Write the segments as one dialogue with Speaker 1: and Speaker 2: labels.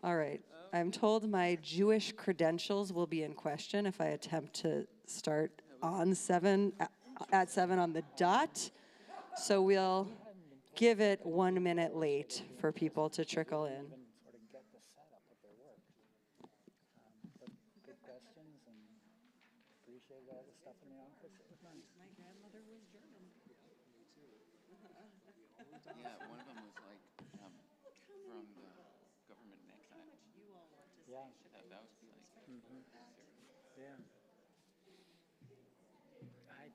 Speaker 1: All right. I'm told my Jewish credentials will be in question if I attempt to start on 7 at 7 on the dot. So we'll give it 1 minute late for people to trickle in.
Speaker 2: Sort of get the setup of their work. But good questions, and appreciated all the stuff in the office. It was nice.
Speaker 1: My grandmother was German.
Speaker 3: Me too. Yeah, one of them was like from the government in exile.
Speaker 1: You all want to say,
Speaker 2: Yeah.
Speaker 3: That would be like
Speaker 2: Yeah. I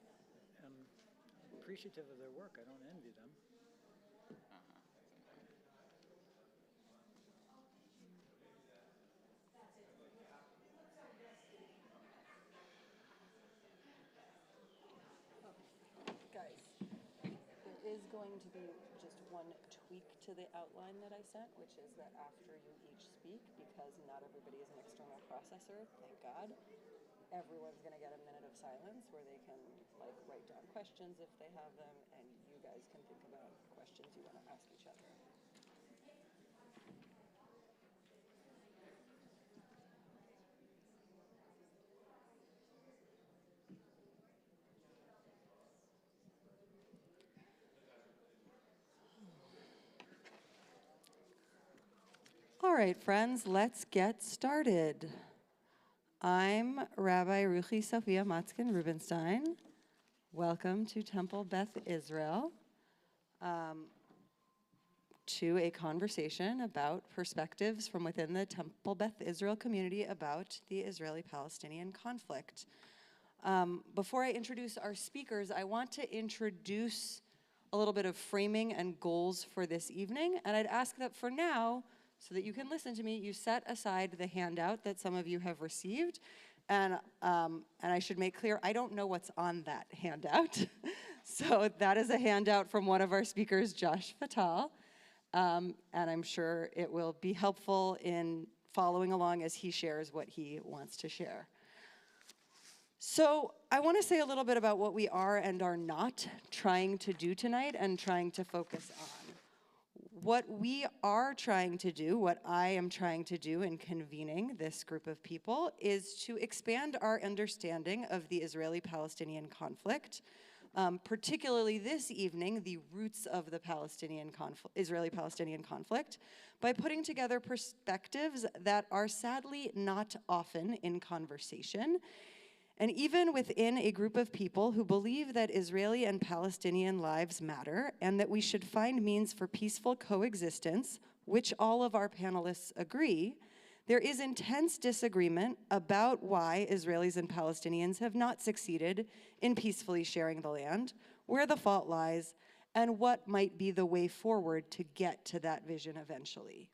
Speaker 2: am appreciative of their work. I don't envy them.
Speaker 1: Guys, there is going to be just one tweak to the outline that I sent, which is that after you each speak, because not everybody is an external processor, thank God, everyone's going to get a minute of silence where they can like write down questions if they have them, and you guys can think about questions you want to ask each other. All right, friends, let's get started. I'm Rabbi Ruchi Sophia Matzkin-Rubenstein. Welcome to Temple Beth Israel, to a conversation about perspectives from within the Temple Beth Israel community about the Israeli-Palestinian conflict. Before I introduce our speakers, I want to introduce a little bit of framing and goals for this evening, and I'd ask that for now, so that you can listen to me, you set aside the handout that some of you have received. And I should make clear, I don't know what's on that handout. So that is a handout from one of our speakers, Josh Fatal. And I'm sure it will be helpful in following along as he shares what he wants to share. So I want to say a little bit about what we are and are not trying to do tonight and trying to focus on. What we are trying to do, what I am trying to do in convening this group of people, is to expand our understanding of the Israeli-Palestinian conflict, particularly this evening, the roots of the Israeli-Palestinian conflict, by putting together perspectives that are sadly not often in conversation. And even within a group of people who believe that Israeli and Palestinian lives matter and that we should find means for peaceful coexistence, which all of our panelists agree, there is intense disagreement about why Israelis and Palestinians have not succeeded in peacefully sharing the land, where the fault lies, and what might be the way forward to get to that vision eventually.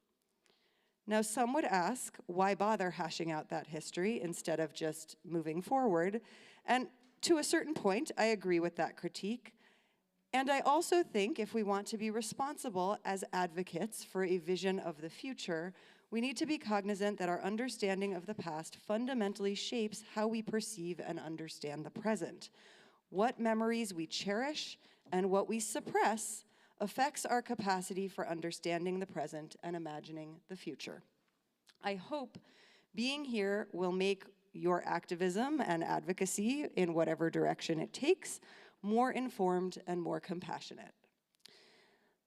Speaker 1: Now, some would ask, why bother hashing out that history instead of just moving forward? And to a certain point, I agree with that critique. And I also think if we want to be responsible as advocates for a vision of the future, we need to be cognizant that our understanding of the past fundamentally shapes how we perceive and understand the present. What memories we cherish and what we suppress affects our capacity for understanding the present and imagining the future. I hope being here will make your activism and advocacy, in whatever direction it takes, more informed and more compassionate.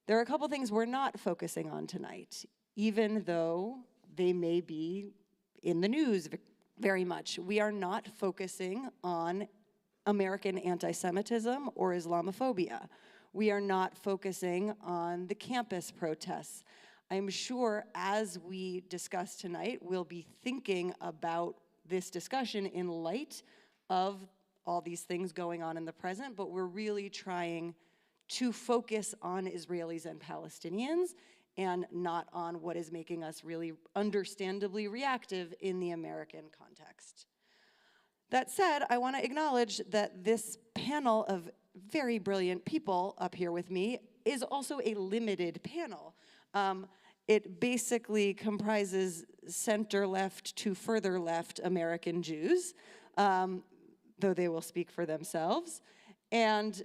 Speaker 1: There are a couple things we're not focusing on tonight, even though they may be in the news very much. We are not focusing on American anti-Semitism or Islamophobia. We are not focusing on the campus protests. I'm sure as we discuss tonight, we'll be thinking about this discussion in light of all these things going on in the present, but we're really trying to focus on Israelis and Palestinians and not on what is making us really understandably reactive in the American context. That said, I want to acknowledge that this panel of very brilliant people up here with me is also a limited panel. It basically comprises center-left to further left American Jews, though they will speak for themselves. And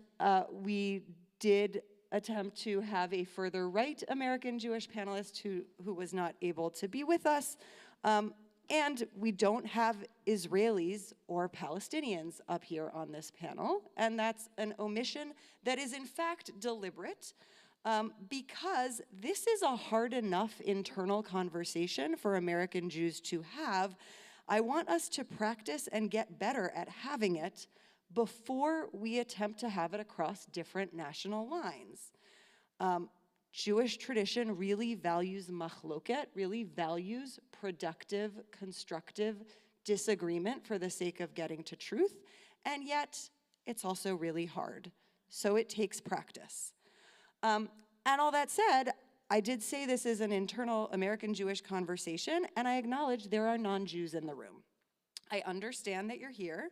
Speaker 1: we did attempt to have a further right American Jewish panelist who was not able to be with us. And we don't have Israelis or Palestinians up here on this panel, and that's an omission that is in fact deliberate, because this is a hard enough internal conversation for American Jews to have. I want us to practice and get better at having it before we attempt to have it across different national lines. Jewish tradition really values machloket, really values productive, constructive disagreement for the sake of getting to truth, and yet it's also really hard. So it takes practice. And all that said, I did say this is an internal American Jewish conversation, and I acknowledge there are non-Jews in the room. I understand that you're here,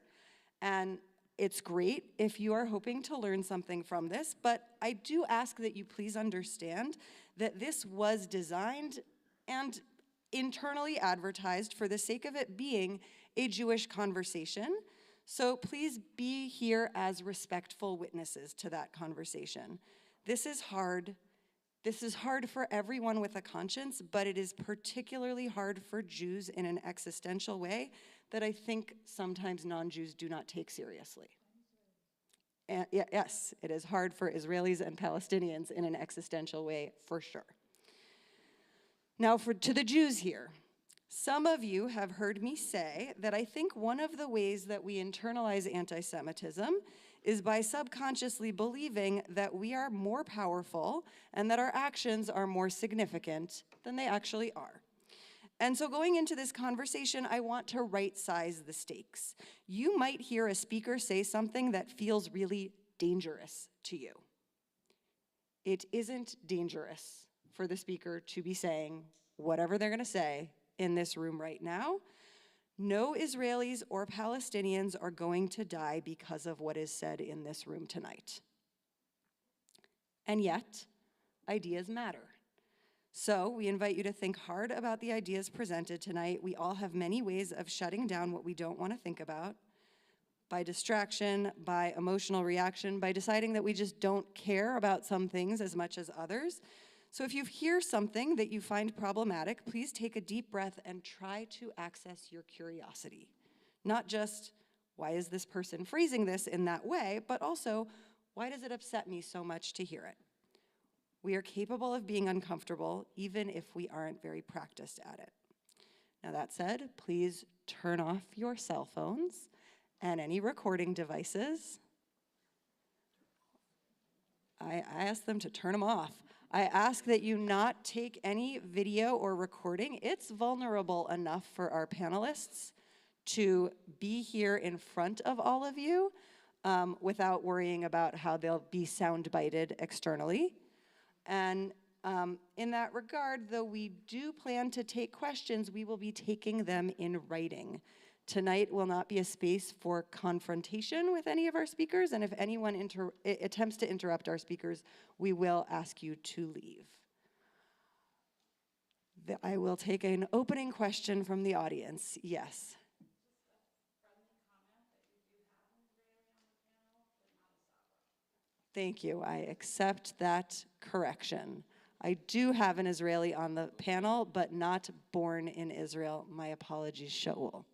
Speaker 1: and it's great if you are hoping to learn something from this, but I do ask that you please understand that this was designed and internally advertised for the sake of it being a Jewish conversation. So please be here as respectful witnesses to that conversation. This is hard. This is hard for everyone with a conscience, but it is particularly hard for Jews in an existential way that I think sometimes non-Jews do not take seriously. And yes, it is hard for Israelis and Palestinians in an existential way, for sure. Now, to the Jews here, some of you have heard me say that I think one of the ways that we internalize anti-Semitism is by subconsciously believing that we are more powerful and that our actions are more significant than they actually are. And so going into this conversation, I want to right-size the stakes. You might hear a speaker say something that feels really dangerous to you. It isn't dangerous for the speaker to be saying whatever they're going to say in this room right now. No Israelis or Palestinians are going to die because of what is said in this room tonight. And yet, ideas matter. So we invite you to think hard about the ideas presented tonight. We all have many ways of shutting down what we don't want to think about, by distraction, by emotional reaction, by deciding that we just don't care about some things as much as others. So if you hear something that you find problematic, please take a deep breath and try to access your curiosity. Not just, why is this person phrasing this in that way, but also, why does it upset me so much to hear it? We are capable of being uncomfortable, even if we aren't very practiced at it. Now that said, please turn off your cell phones and any recording devices. I ask them to turn them off. I ask that you not take any video or recording. It's vulnerable enough for our panelists to be here in front of all of you without worrying about how they'll be sound-bited externally. And in that regard, though we do plan to take questions, we will be taking them in writing. Tonight will not be a space for confrontation with any of our speakers, and if anyone attempts to interrupt our speakers, we will ask you to leave. I will take an opening question from the audience. Yes. Thank you. I accept that correction. I do have an Israeli on the panel, but not born in Israel. My apologies, Shaul.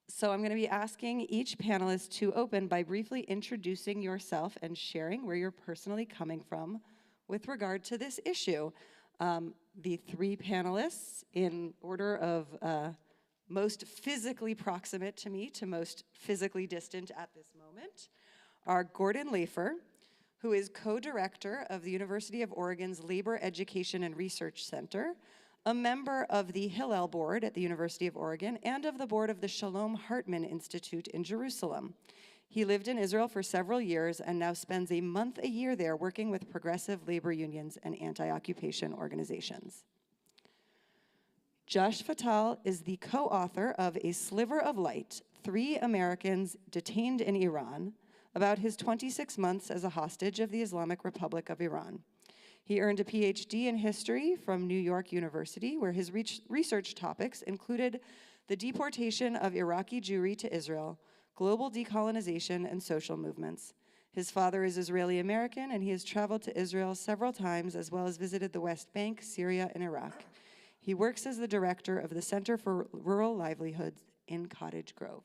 Speaker 1: So I'm going to be asking each panelist to open by briefly introducing yourself and sharing where you're personally coming from with regard to this issue. The three panelists, in order of most physically proximate to me to most physically distant at this moment, are Gordon Lafer, who is co-director of the University of Oregon's Labor Education and Research Center, a member of the Hillel Board at the University of Oregon, and of the board of the Shalom Hartman Institute in Jerusalem. He lived in Israel for several years and now spends a month a year there working with progressive labor unions and anti-occupation organizations. Josh Fatal is the co-author of A Sliver of Light, 3 Americans Detained in Iran, about his 26 months as a hostage of the Islamic Republic of Iran. He earned a PhD in history from New York University, where his research topics included the deportation of Iraqi Jewry to Israel, global decolonization, and social movements. His father is Israeli-American, and he has traveled to Israel several times, as well as visited the West Bank, Syria, and Iraq. He works as the director of the Center for Rural Livelihoods in Cottage Grove.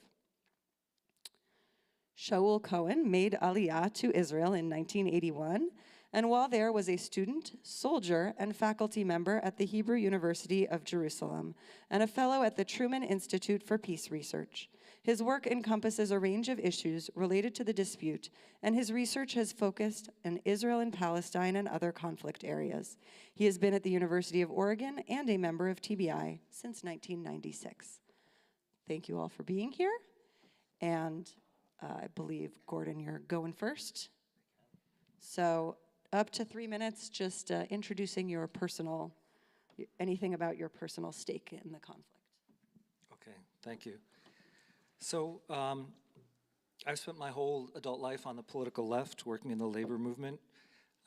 Speaker 1: Shaul Cohen made Aliyah to Israel in 1981, and while there was a student, soldier, and faculty member at the Hebrew University of Jerusalem, and a fellow at the Truman Institute for Peace Research. His work encompasses a range of issues related to the dispute, and his research has focused on Israel and Palestine and other conflict areas. He has been at the University of Oregon and a member of TBI since 1996. Thank you all for being here, and I believe, Gordon, you're going first. So up to 3 minutes, just introducing your personal, anything about your personal stake in the conflict.
Speaker 4: Okay, thank you. So I've spent my whole adult life on the political left, working in the labor movement.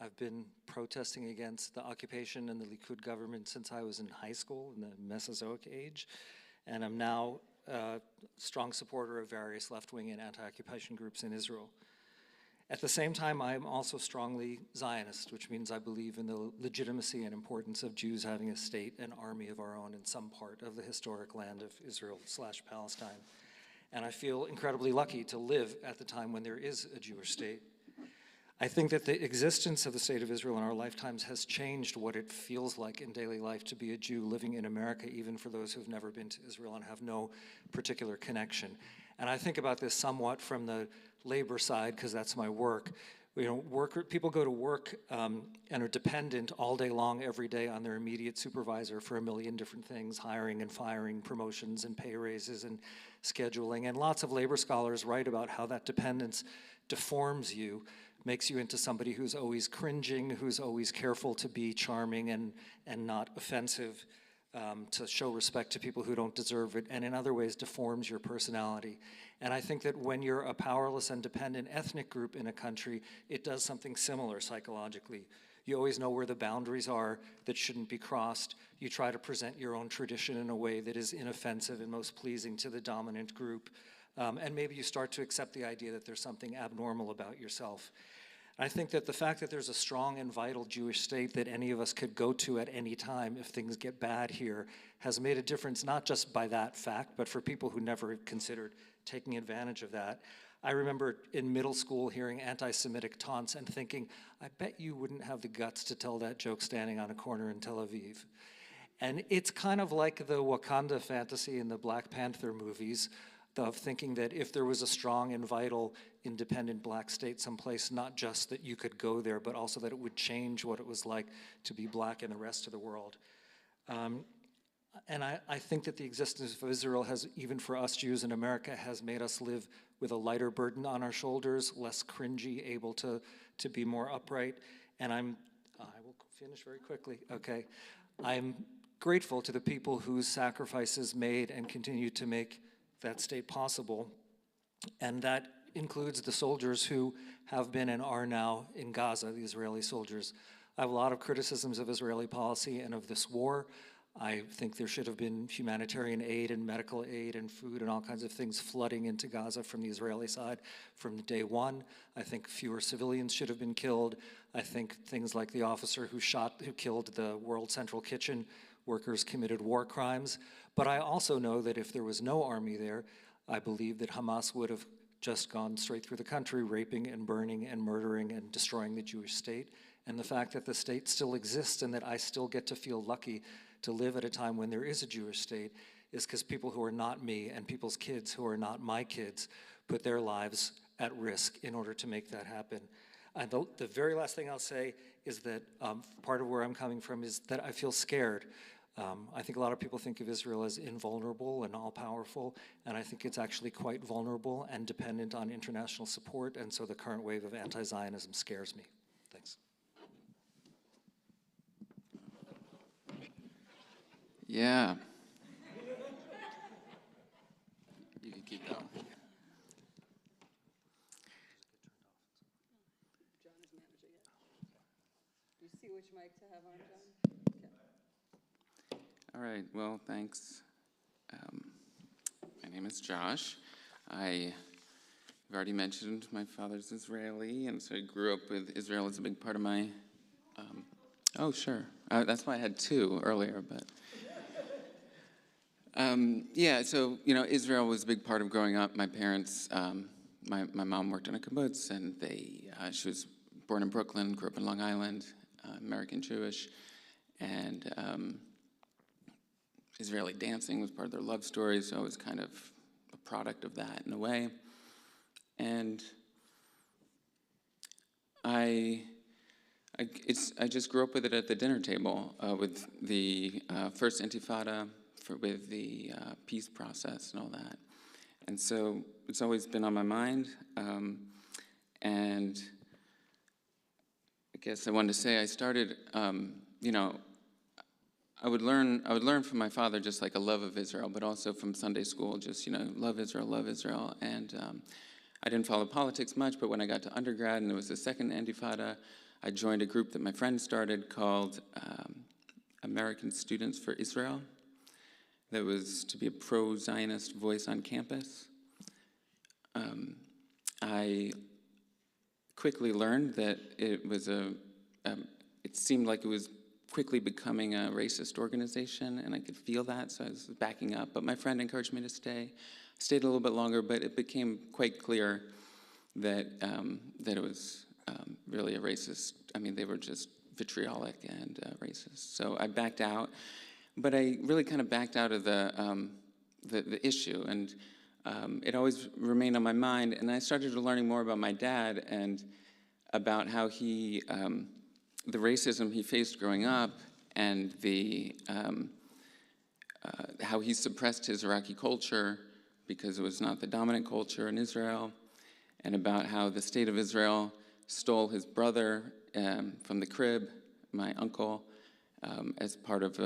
Speaker 4: I've been protesting against the occupation and the Likud government since I was in high school in the Mesozoic age, and I'm now a strong supporter of various left-wing and anti-occupation groups in Israel. At the same time, I am also strongly Zionist, which means I believe in the legitimacy and importance of Jews having a state and army of our own in some part of the historic land of Israel/Palestine. And I feel incredibly lucky to live at the time when there is a Jewish state. I think that the existence of the state of Israel in our lifetimes has changed what it feels like in daily life to be a Jew living in America, even for those who've never been to Israel and have no particular connection. And I think about this somewhat from the labor side, because that's my work. You know, people go to work and are dependent all day long, every day, on their immediate supervisor for a million different things, hiring and firing, promotions and pay raises and scheduling. And lots of labor scholars write about how that dependence deforms you, makes you into somebody who's always cringing, who's always careful to be charming and not offensive, to show respect to people who don't deserve it, and in other ways deforms your personality. And I think that when you're a powerless and dependent ethnic group in a country, it does something similar psychologically. You always know where the boundaries are that shouldn't be crossed. You try to present your own tradition in a way that is inoffensive and most pleasing to the dominant group. And maybe you start to accept the idea that there's something abnormal about yourself. I think that the fact that there's a strong and vital Jewish state that any of us could go to at any time if things get bad here has made a difference, not just by that fact, but for people who never considered taking advantage of that. I remember in middle school hearing anti-Semitic taunts and thinking, I bet you wouldn't have the guts to tell that joke standing on a corner in Tel Aviv. And it's kind of like the Wakanda fantasy in the Black Panther movies, of thinking that if there was a strong and vital independent black state someplace, not just that you could go there, but also that it would change what it was like to be black in the rest of the world. And I think that the existence of Israel has, even for us Jews in America, has made us live with a lighter burden on our shoulders, less cringy, able to be more upright. And I will finish very quickly, okay. I'm grateful to the people whose sacrifices made and continue to make that state possible, and that includes the soldiers who have been and are now in Gaza, the Israeli soldiers. I have a lot of criticisms of Israeli policy and of this war. I think there should have been humanitarian aid and medical aid and food and all kinds of things flooding into Gaza from the Israeli side from day one. I think fewer civilians should have been killed. I think things like the officer who killed the World Central Kitchen workers committed war crimes. But I also know that if there was no army there, I believe that Hamas would have just gone straight through the country, raping and burning and murdering and destroying the Jewish state. And the fact that the state still exists and that I still get to feel lucky to live at a time when there is a Jewish state is because people who are not me and people's kids who are not my kids put their lives at risk in order to make that happen. And the very last thing I'll say is that part of where I'm coming from is that I feel scared. I think a lot of people think of Israel as invulnerable and all-powerful, and I think it's actually quite vulnerable and dependent on international support, and so the current wave of anti-Zionism scares me. Thanks.
Speaker 3: Yeah. You can keep going.
Speaker 1: John is managing it. Do you see which mic to have on, John?
Speaker 3: All right, well, thanks. My name is Josh. I I've already mentioned my father's Israeli, and so I grew up with Israel as a big part of my, oh, sure. That's why I had two earlier, but. Yeah, so, Israel was a big part of growing up. My parents, my mom worked in a kibbutz, and she was born in Brooklyn, grew up in Long Island, American Jewish, and Israeli dancing was part of their love story, so I was kind of a product of that in a way. And I just grew up with it at the dinner table, with the first Intifada, with the peace process and all that. And so it's always been on my mind. And I guess I wanted to say I started, I would learn from my father just like a love of Israel, but also from Sunday school, just, love Israel, love Israel. And I didn't follow politics much, but when I got to undergrad and it was the second Intifada, I joined a group that my friend started called American Students for Israel. That was to be a pro-Zionist voice on campus. I quickly learned that it was it seemed like it was quickly becoming a racist organization, and I could feel that, so I was backing up. But my friend encouraged me to stay. I stayed a little bit longer, but it became quite clear that it was really a racist. I mean, they were just vitriolic and racist. So I backed out. But I really kind of backed out of the issue, and it always remained on my mind. And I started learning more about my dad and about how the racism he faced growing up, and how he suppressed his Iraqi culture because it was not the dominant culture in Israel, and about how the state of Israel stole his brother from the crib, my uncle, as part of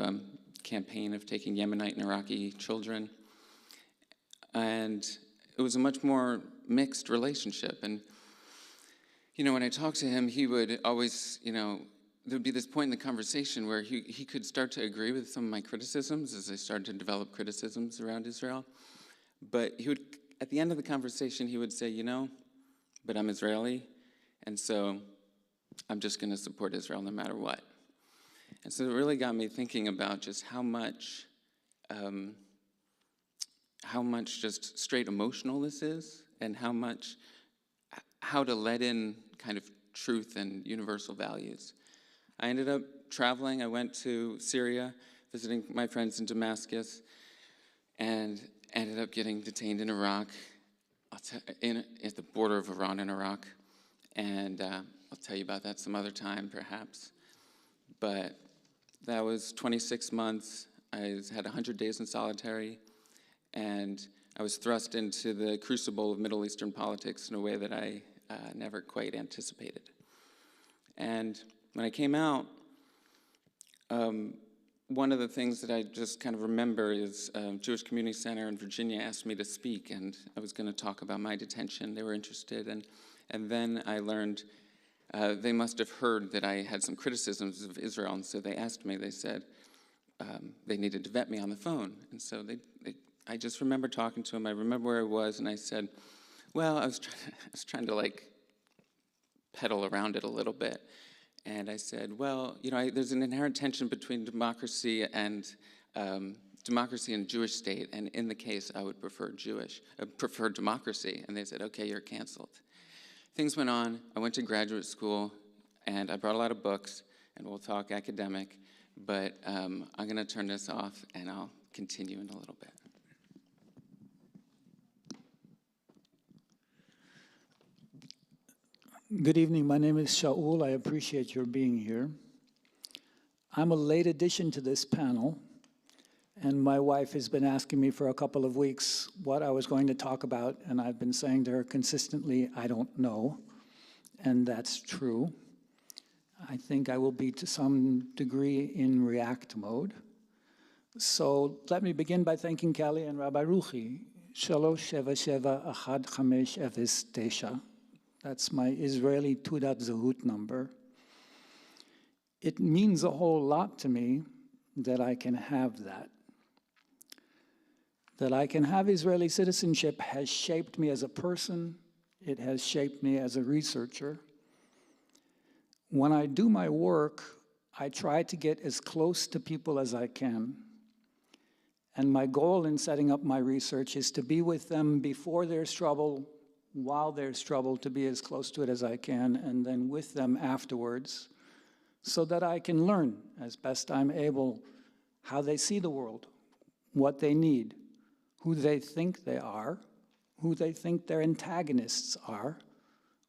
Speaker 3: campaign of taking Yemenite and Iraqi children. And it was a much more mixed relationship. And, when I talked to him, he would always, there would be this point in the conversation where he could start to agree with some of my criticisms as I started to develop criticisms around Israel. But at the end of the conversation, he would say, but I'm Israeli, and so I'm just going to support Israel no matter what. And so it really got me thinking about just how much just straight emotional this is, and how to let in kind of truth and universal values. I ended up traveling. I went to Syria, visiting my friends in Damascus, and ended up getting detained in Iraq, at the border of Iran and Iraq. And I'll tell you about that some other time, perhaps. But that was 26 months. I had 100 days in solitary, and I was thrust into the crucible of Middle Eastern politics in a way that I never quite anticipated. And when I came out, one of the things that I just kind of remember is Jewish Community Center in Virginia asked me to speak, and I was going to talk about my detention. They were interested, and then I learned they must have heard that I had some criticisms of Israel, and so they asked me, they said they needed to vet me on the phone. And so I just remember talking to him. I remember where I was, and I said, well, I was trying to like pedal around it a little bit. And I said, well, there's an inherent tension between democracy and Jewish state, and in the case, I would prefer democracy. And they said, okay, you're canceled. Things went on. I went to graduate school, and I brought a lot of books, and we'll talk academic, but I'm going to turn this off, and I'll continue in a little bit.
Speaker 2: Good evening. My name is Shaul. I appreciate your being here. I'm a late addition to this panel, and my wife has been asking me for a couple of weeks what I was going to talk about, and I've been saying to her consistently, I don't know, and that's true. I think I will be to some degree in react mode. So let me begin by thanking Callie and Rabbi Ruchi, 3771509. That's my Israeli Tudat Zahut number. It means a whole lot to me that I can have that. That I can have Israeli citizenship has shaped me as a person. It has shaped me as a researcher. When I do my work, I try to get as close to people as I can. And my goal in setting up my research is to be with them before there's trouble, while there's trouble, to be as close to it as I can, and then with them afterwards, so that I can learn as best I'm able how they see the world, what they need, who they think they are, who they think their antagonists are,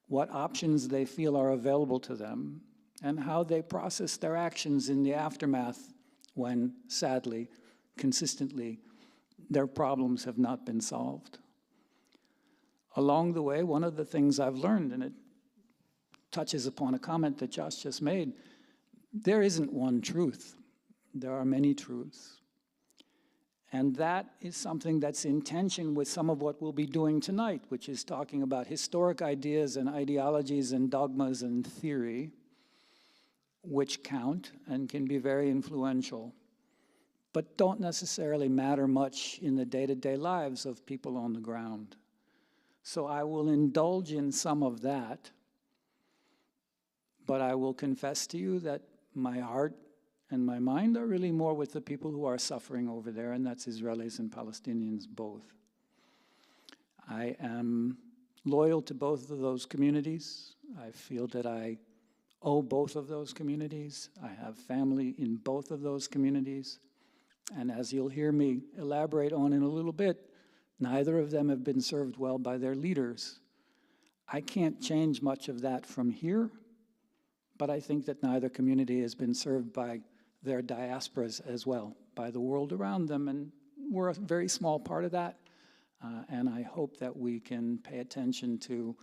Speaker 2: what options they feel are available to them, and how they process their actions in the aftermath when, sadly, consistently, their problems have not been solved. Along the way, one of the things I've learned, and it touches upon a comment that Josh just made, there isn't one truth. There are many truths. And that is something that's in tension with some of what we'll be doing tonight, which is talking about historic ideas and ideologies and dogmas and theory, which count and can be very influential, but don't necessarily matter much in the day-to-day lives of people on the ground. So I will indulge in some of that, but I will confess to you that my heart and my mind are really more with the people who are suffering over there, and that's Israelis and Palestinians both. I am loyal to both of those communities. I feel that I owe both of those communities. I have family in both of those communities. And as you'll hear me elaborate on in a little bit, neither of them have been served well by their leaders. I can't change much of that from here, but I think that neither community has been served by their diasporas as well, by the world around them, and we're a very small part of that. And I hope that we can pay attention to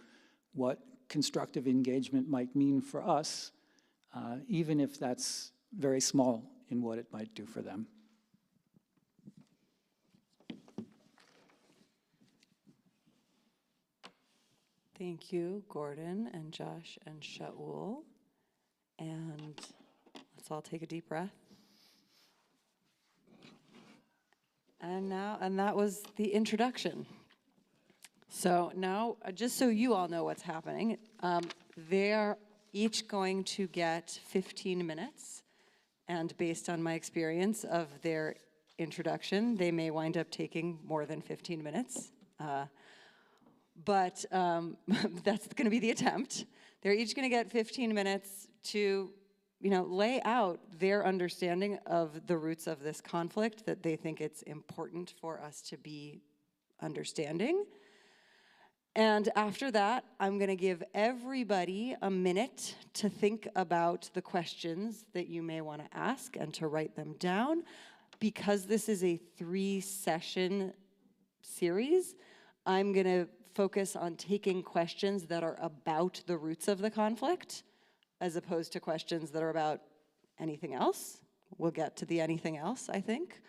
Speaker 2: what constructive engagement might mean for us, even if that's very small in what it might do for them.
Speaker 1: Thank you, Gordon and Josh and Shaul. And let's all take a deep breath. And that was the introduction. So now, just so you all know what's happening, they're each going to get 15 minutes. And based on my experience of their introduction, they may wind up taking more than 15 minutes. But that's going to be the attempt. They're each going to get 15 minutes to, lay out their understanding of the roots of this conflict that they think it's important for us to be understanding. And after that, I'm going to give everybody a minute to think about the questions that you may want to ask and to write them down. Because this is a 3-session series, I'm going to focus on taking questions that are about the roots of the conflict, as opposed to questions that are about anything else. We'll get to the anything else, I think.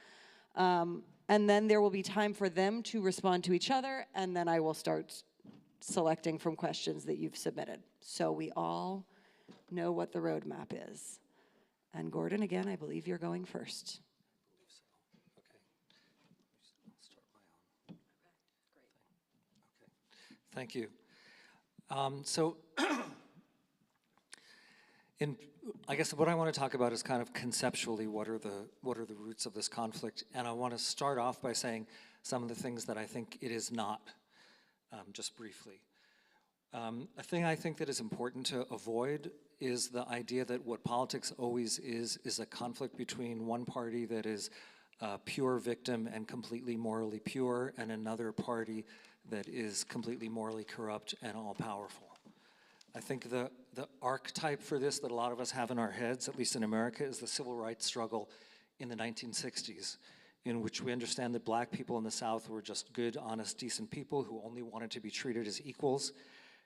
Speaker 1: And then there will be time for them to respond to each other, and then I will start selecting from questions that you've submitted. So we all know what the roadmap is. And Gordon, again, I believe you're going first.
Speaker 4: Thank you. I guess what I want to talk about is kind of conceptually what are the roots of this conflict, and I want to start off by saying some of the things that I think it is not, just briefly. A thing I think that is important to avoid is the idea that what politics always is a conflict between one party that is a pure victim and completely morally pure, and another party that is completely morally corrupt and all-powerful. I think the archetype for this that a lot of us have in our heads, at least in America, is the civil rights struggle in the 1960s, in which we understand that black people in the South were just good, honest, decent people who only wanted to be treated as equals,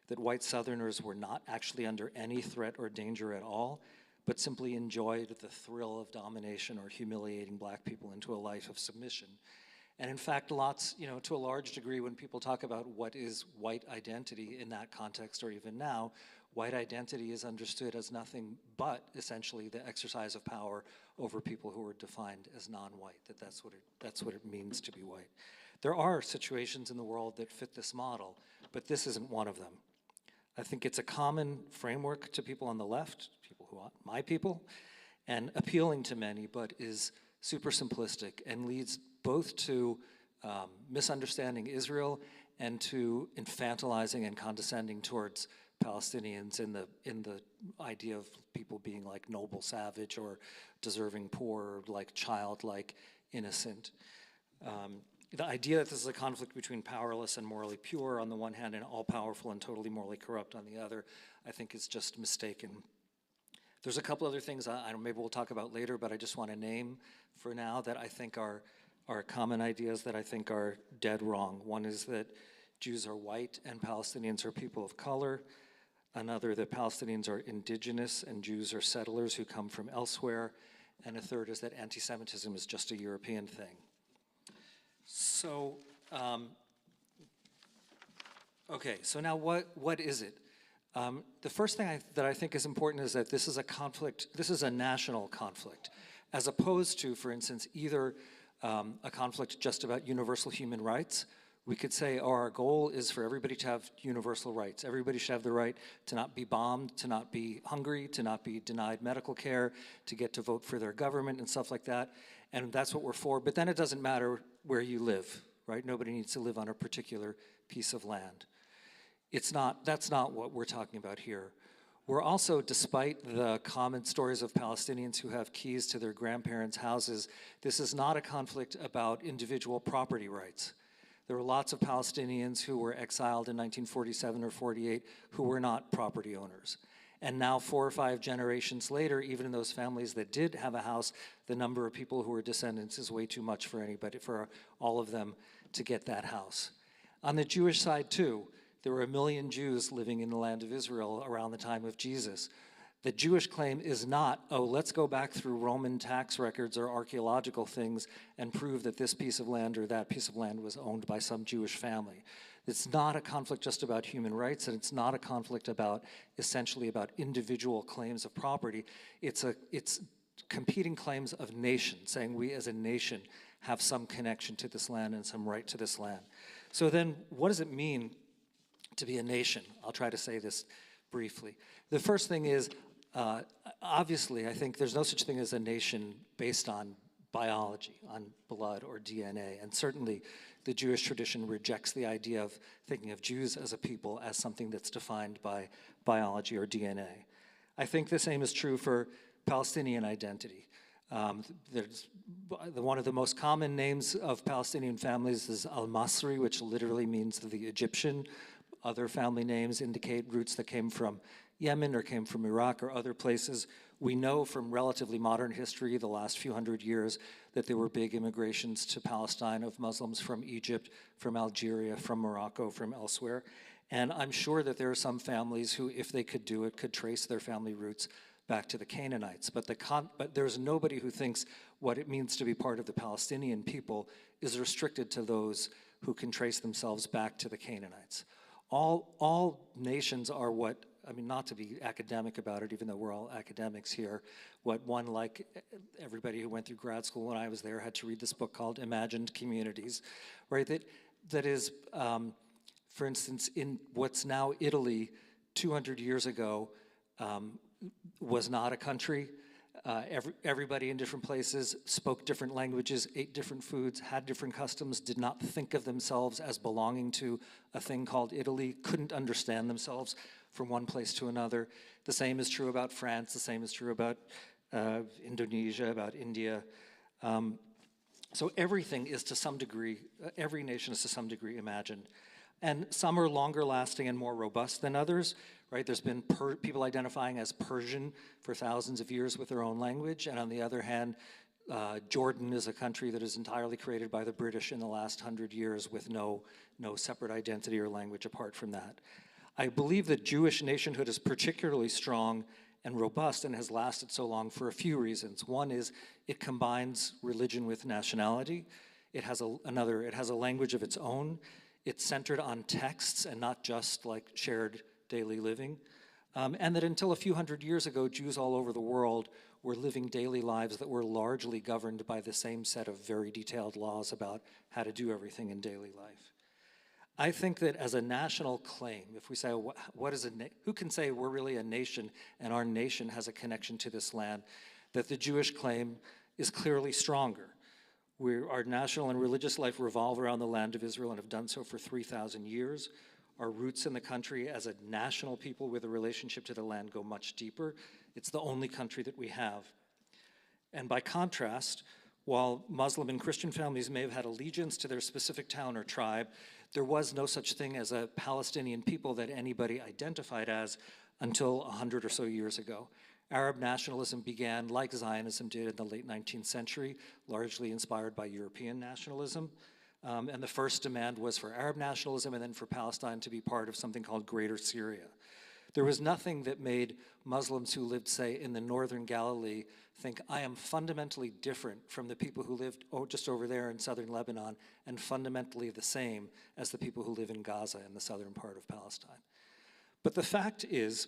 Speaker 4: that white Southerners were not actually under any threat or danger at all, but simply enjoyed the thrill of domination or humiliating black people into a life of submission. And in fact, to a large degree, when people talk about what is white identity in that context, or even now, white identity is understood as nothing but essentially the exercise of power over people who are defined as non-white, that's what it means to be white. There are situations in the world that fit this model, but this isn't one of them. I think it's a common framework to people on the left, people who are my people, and appealing to many, but is super simplistic and leads both to misunderstanding Israel and to infantilizing and condescending towards Palestinians in the idea of people being like noble savage or deserving poor, or like childlike innocent. The idea that this is a conflict between powerless and morally pure on the one hand and all-powerful and totally morally corrupt on the other, I think is just mistaken. There's a couple other things maybe we'll talk about later, but I just want to name for now that I think are common ideas that I think are dead wrong. One is that Jews are white and Palestinians are people of color. Another, that Palestinians are indigenous and Jews are settlers who come from elsewhere. And a third is that anti-Semitism is just a European thing. So, okay, so now what is it? The first thing that I think is important is that this is a conflict, this is a national conflict, as opposed to, for instance, either a conflict just about universal human rights. We could say, oh, our goal is for everybody to have universal rights. Everybody should have the right to not be bombed, to not be hungry, to not be denied medical care, to get to vote for their government and stuff like that. And that's what we're for. But then it doesn't matter where you live, right? Nobody needs to live on a particular piece of land. That's not what we're talking about here. We're also, despite the common stories of Palestinians who have keys to their grandparents' houses, this is not a conflict about individual property rights. There were lots of Palestinians who were exiled in 1947 or 48 who were not property owners. And now 4 or 5 generations later, even in those families that did have a house, the number of people who are descendants is way too much for anybody, for all of them to get that house. On the Jewish side too, there were 1 million Jews living in the land of Israel around the time of Jesus. The Jewish claim is not, oh, let's go back through Roman tax records or archaeological things and prove that this piece of land or that piece of land was owned by some Jewish family. It's not a conflict just about human rights, and it's not a conflict about, essentially about individual claims of property. It's competing claims of nation, saying we as a nation have some connection to this land and some right to this land. So then what does it mean to be a nation? I'll try to say this briefly. The first thing is, obviously, I think there's no such thing as a nation based on biology, on blood or DNA, and certainly the Jewish tradition rejects the idea of thinking of Jews as a people as something that's defined by biology or DNA. I think the same is true for Palestinian identity. One of the most common names of Palestinian families is Al-Masri, which literally means the Egyptian. Other family names indicate roots that came from Yemen or came from Iraq or other places. We know from relatively modern history, the last few hundred years, that there were big immigrations to Palestine of Muslims from Egypt, from Algeria, from Morocco, from elsewhere. And I'm sure that there are some families who, if they could do it, could trace their family roots back to the Canaanites. But there's nobody who thinks what it means to be part of the Palestinian people is restricted to those who can trace themselves back to the Canaanites. All nations are what, I mean, not to be academic about it, even though we're all academics here, what one, like everybody who went through grad school when I was there, had to read this book called Imagined Communities, right? That is, for instance, in what's now Italy 200 years ago was not a country. Everybody in different places spoke different languages, ate different foods, had different customs, did not think of themselves as belonging to a thing called Italy, couldn't understand themselves from one place to another. The same is true about France, the same is true about Indonesia, about India. So everything is to some degree, every nation is to some degree imagined. And some are longer lasting and more robust than others, right? There's been people identifying as Persian for thousands of years with their own language. And on the other hand, Jordan is a country that is entirely created by the British in the last 100 years with no separate identity or language apart from that. I believe that Jewish nationhood is particularly strong and robust and has lasted so long for a few reasons. One is it combines religion with nationality. It has a language of its own. It's centered on texts and not just like shared daily living. And that until a few hundred years ago, Jews all over the world were living daily lives that were largely governed by the same set of very detailed laws about how to do everything in daily life. I think that as a national claim, if we say, who can say we're really a nation and our nation has a connection to this land, that the Jewish claim is clearly stronger. Our national and religious life revolve around the land of Israel and have done so for 3,000 years. Our roots in the country as a national people with a relationship to the land go much deeper. It's the only country that we have. And by contrast, while Muslim and Christian families may have had allegiance to their specific town or tribe, there was no such thing as a Palestinian people that anybody identified as until 100 or so years ago. Arab nationalism began, like Zionism did in the late 19th century, largely inspired by European nationalism. And the first demand was for Arab nationalism and then for Palestine to be part of something called Greater Syria. There was nothing that made Muslims who lived, say, in the northern Galilee think, I am fundamentally different from the people who lived just over there in southern Lebanon and fundamentally the same as the people who live in Gaza in the southern part of Palestine. But the fact is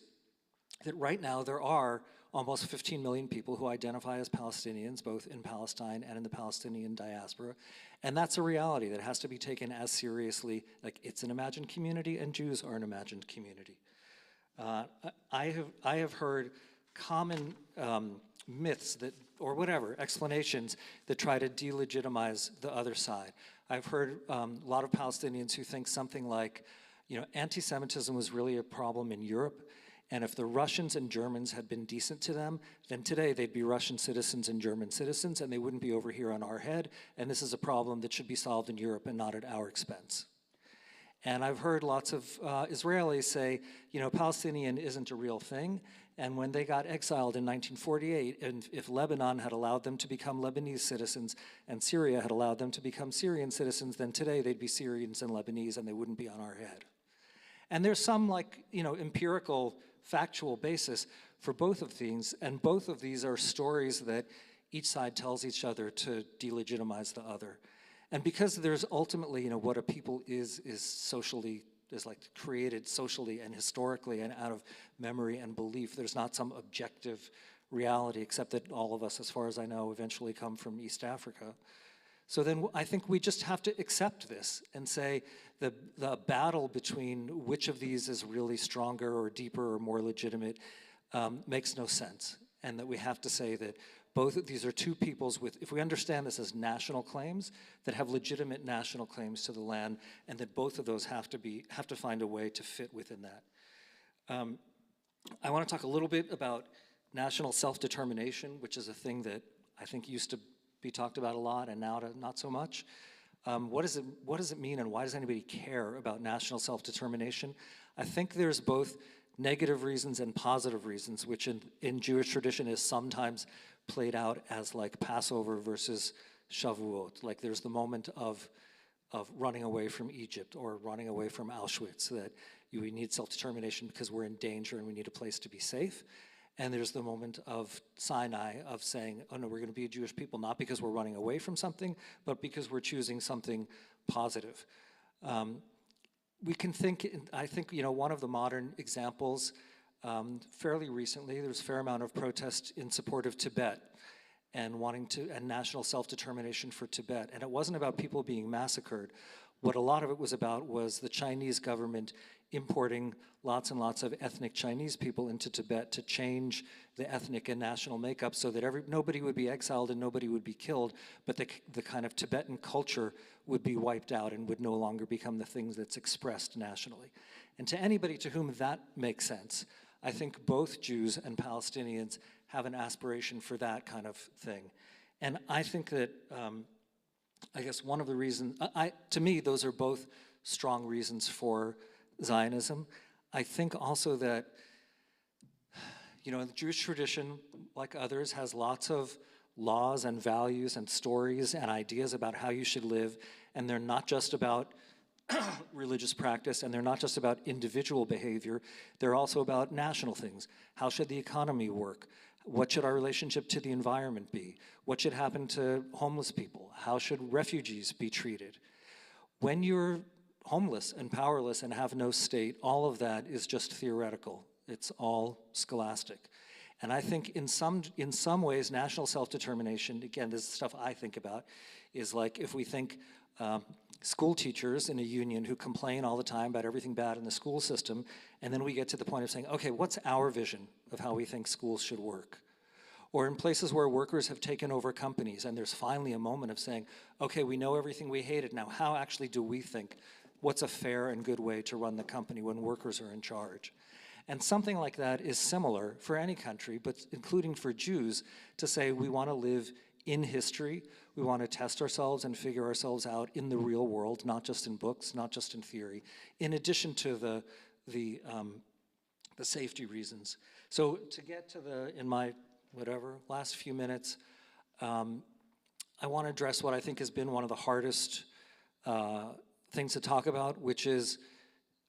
Speaker 4: that right now there are almost 15 million people who identify as Palestinians, both in Palestine and in the Palestinian diaspora. And that's a reality that has to be taken as seriously, like it's an imagined community and Jews are an imagined community. I have heard common myths that, or whatever, explanations that try to delegitimize the other side. I've heard a lot of Palestinians who think something like, anti-Semitism was really a problem in Europe, and if the Russians and Germans had been decent to them, then today they'd be Russian citizens and German citizens, and they wouldn't be over here on our head, and this is a problem that should be solved in Europe and not at our expense. And I've heard lots of Israelis say, Palestinian isn't a real thing. And when they got exiled in 1948, and if Lebanon had allowed them to become Lebanese citizens and Syria had allowed them to become Syrian citizens, then today they'd be Syrians and Lebanese and they wouldn't be on our head. And there's some empirical, factual basis for both of things. And both of these are stories that each side tells each other to delegitimize the other. And because there's ultimately, what a people is socially, is like created socially and historically and out of memory and belief. There's not some objective reality, except that all of us, as far as I know, eventually come from East Africa. So then I think we just have to accept this and say the battle between which of these is really stronger or deeper or more legitimate makes no sense. And that we have to say that both of these are two peoples with, if we understand this as national claims, that have legitimate national claims to the land, and that both of those have to find a way to fit within that. I want to talk a little bit about national self-determination, which is a thing that I think used to be talked about a lot and now not so much. What does it mean, and why does anybody care about national self-determination? I think there's both negative reasons and positive reasons, which in Jewish tradition is sometimes played out as like Passover versus Shavuot. Like there's the moment of running away from Egypt or running away from Auschwitz, that we need self-determination because we're in danger and we need a place to be safe. And there's the moment of Sinai of saying, oh no, we're going to be a Jewish people, not because we're running away from something, but because we're choosing something positive. We can think, I think, one of the modern examples, fairly recently, there was a fair amount of protest in support of Tibet and and national self-determination for Tibet. And it wasn't about people being massacred. What a lot of it was about was the Chinese government importing lots and lots of ethnic Chinese people into Tibet to change the ethnic and national makeup so that nobody would be exiled and nobody would be killed, but the kind of Tibetan culture would be wiped out and would no longer become the things that's expressed nationally. And to anybody to whom that makes sense, I think both Jews and Palestinians have an aspiration for that kind of thing. And I think that, I guess one of the reasons, to me, those are both strong reasons for Zionism. I think also that, the Jewish tradition, like others, has lots of laws and values and stories and ideas about how you should live, and they're not just about religious practice, and they're not just about individual behavior, they're also about national things. How should the economy work? What should our relationship to the environment be? What should happen to homeless people? How should refugees be treated? When you're homeless and powerless and have no state, all of that is just theoretical. It's all scholastic. And I think in some ways, national self-determination, again, this is stuff I think about, is like if we think school teachers in a union who complain all the time about everything bad in the school system, and then we get to the point of saying, okay, what's our vision of how we think schools should work? Or in places where workers have taken over companies and there's finally a moment of saying, okay, we know everything we hated, now how actually do we think, what's a fair and good way to run the company when workers are in charge? And something like that is similar for any country, but including for Jews, to say we want to live in history, we want to test ourselves and figure ourselves out in the real world, not just in books, not just in theory, in addition to the safety reasons. So to get to in my last few minutes, I want to address what I think has been one of the hardest things to talk about, which is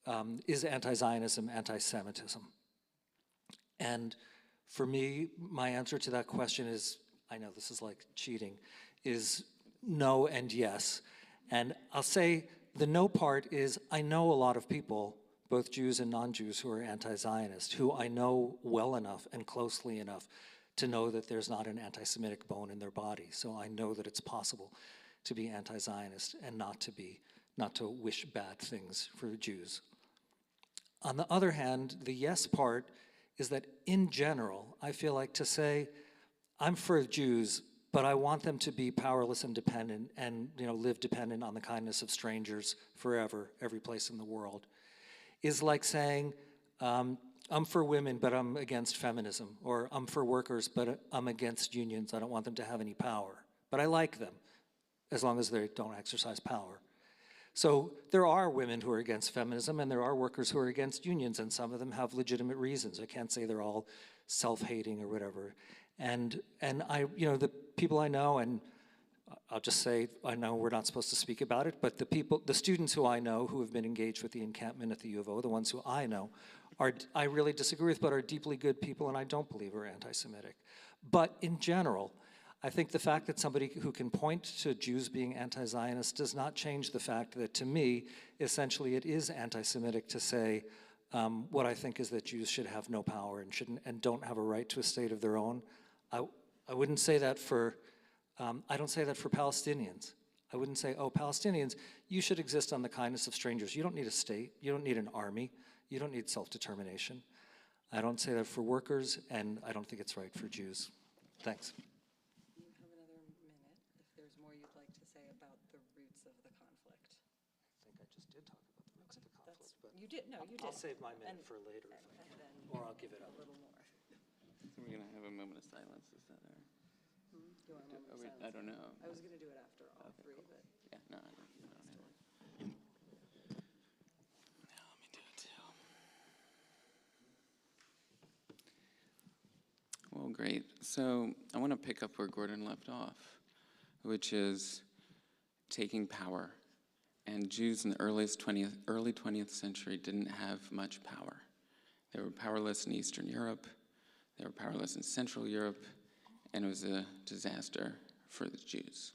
Speaker 4: anti-Zionism, anti-Semitism? And for me, my answer to that question is, I know this is like cheating, is no and yes. And I'll say the no part is I know a lot of people, both Jews and non-Jews, who are anti-Zionist, who I know well enough and closely enough to know that there's not an anti-Semitic bone in their body. So I know that it's possible to be anti-Zionist and not to wish bad things for Jews. On the other hand, the yes part is that in general, I feel like to say, I'm for Jews, but I want them to be powerless and dependent and live dependent on the kindness of strangers forever, every place in the world, is like saying, I'm for women, but I'm against feminism, or I'm for workers, but I'm against unions. I don't want them to have any power, but I like them as long as they don't exercise power. So there are women who are against feminism, and there are workers who are against unions, and some of them have legitimate reasons. I can't say they're all self-hating or whatever. And the people I know, and I'll just say, I know we're not supposed to speak about it, but the students who I know who have been engaged with the encampment at the U of O, the ones who I know, I really disagree with, but are deeply good people, and I don't believe are anti-Semitic. But in general, I think the fact that somebody who can point to Jews being anti-Zionist does not change the fact that, to me, essentially it is anti-Semitic to say what I think is that Jews should have no power and don't have a right to a state of their own. I wouldn't say that for, I don't say that for Palestinians. I wouldn't say, oh, Palestinians, you should exist on the kindness of strangers. You don't need a state. You don't need an army. You don't need self-determination. I don't say that for workers, and I don't think it's right for Jews. Thanks.
Speaker 1: You have another minute if there's more you'd like to say about the roots of the conflict.
Speaker 4: I think I just did talk about the roots of the conflict, but
Speaker 1: You did, no, you did.
Speaker 4: I'll save my minute for later, if I can, or I'll give it up.
Speaker 1: A little more.
Speaker 3: We're going to have a moment of silence, is that our...
Speaker 1: You want a moment of silence?
Speaker 3: I don't know.
Speaker 1: I was going to do it after all three, but.
Speaker 3: Yeah, no, I don't know. Now let me do it too. Well, great. So I want to pick up where Gordon left off, which is taking power. And Jews in the early 20th century didn't have much power. They were powerless in Eastern Europe. They were powerless in Central Europe. And it was a disaster for the Jews.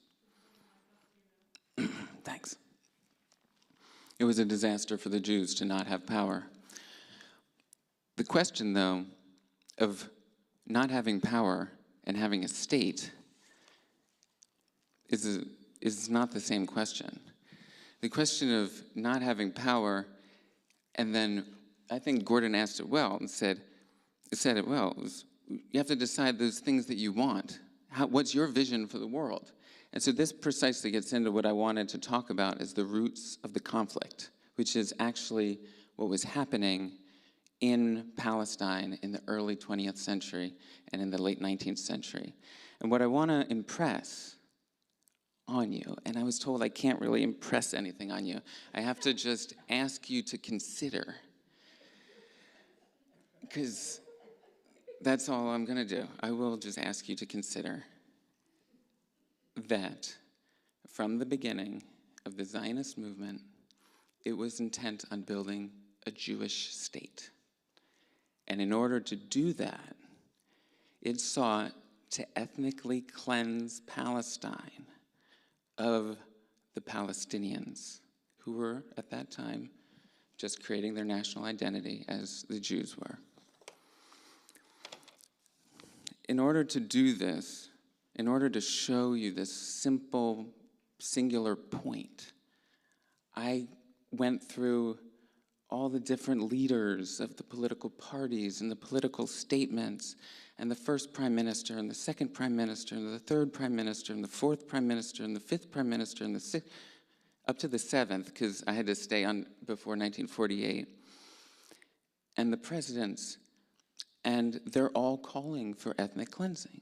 Speaker 3: Thanks. It was a disaster for the Jews to not have power. The question, though, of not having power and having a state is not the same question. The question of not having power, and then I think Gordon asked it well and said it well. It was, you have to decide those things that you want. What's your vision for the world? And so this precisely gets into what I wanted to talk about as the roots of the conflict, which is actually what was happening in Palestine in the early 20th century and in the late 19th century. And what I want to impress on you, and I was told I can't really impress anything on you, I have to just ask you to consider, because that's all I'm going to do. I will just ask you to consider that from the beginning of the Zionist movement, it was intent on building a Jewish state. And in order to do that, it sought to ethnically cleanse Palestine of the Palestinians, who were, at that time, just creating their national identity as the Jews were. in order to do this, in order to show you this simple, singular point, I went through all the different leaders of the political parties and the political statements, and the first prime minister, and the second prime minister, and the third prime minister, and the fourth prime minister, and the fifth prime minister, and the sixth, up to the seventh, because I had to stay on before 1948, and the presidents, and they're all calling for ethnic cleansing.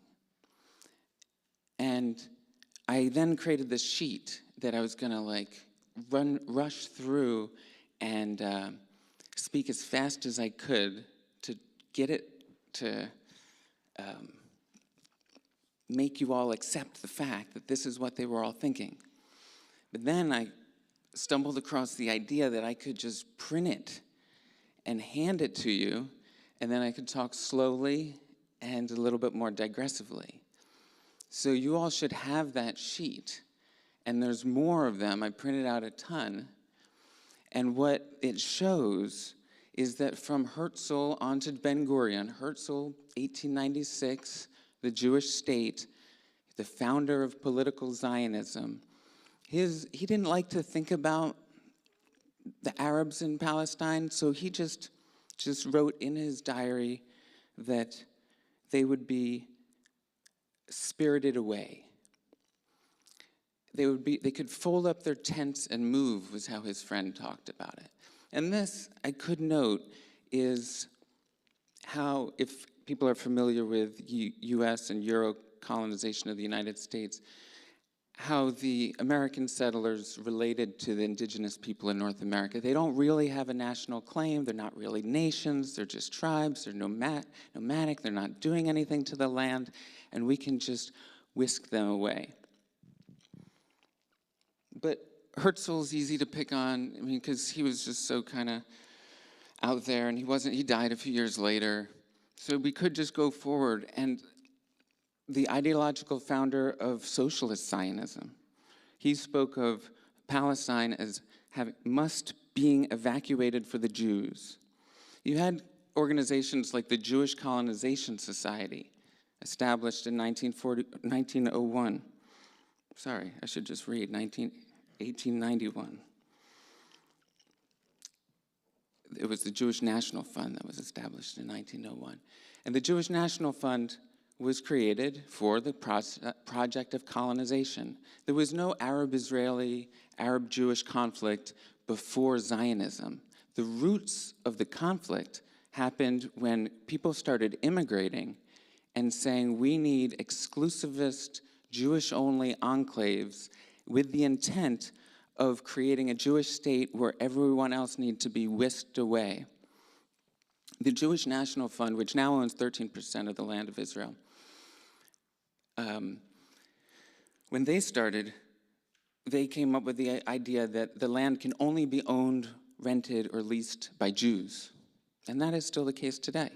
Speaker 3: And I then created this sheet that I was gonna rush through and speak as fast as I could to get it to make you all accept the fact that this is what they were all thinking. But then I stumbled across the idea that I could just print it and hand it to you, and then I could talk slowly and a little bit more digressively. So you all should have that sheet, and there's more of them. I printed out a ton. And what it shows is that from Herzl onto Ben-Gurion, Herzl, 1896, the Jewish state, the founder of political Zionism, he didn't like to think about the Arabs in Palestine, so he just wrote in his diary that they would be spirited away. They could fold up their tents and move, was how his friend talked about it. And this, I could note, is how, if people are familiar with US and Euro colonization of the United States, how the American settlers related to the indigenous people in North America. They don't really have a national claim. They're not really nations. They're just tribes. They're nomadic. They're not doing anything to the land, and we can just whisk them away. But Herzl's easy to pick on, I mean, because he was just so kind of out there, and he died a few years later. So we could just go forward. And the ideological founder of socialist Zionism, he spoke of Palestine as being evacuated for the Jews. You had organizations like the Jewish Colonization Society, established in 1901. Sorry, I should just read, 1891. It was the Jewish National Fund that was established in 1901. And the Jewish National Fund was created for the project of colonization. There was no Arab-Israeli, Arab-Jewish conflict before Zionism. The roots of the conflict happened when people started immigrating and saying, we need exclusivist, Jewish-only enclaves with the intent of creating a Jewish state where everyone else needs to be whisked away. The Jewish National Fund, which now owns 13% of the land of Israel, when they started, they came up with the idea that the land can only be owned, rented, or leased by Jews. And that is still the case today.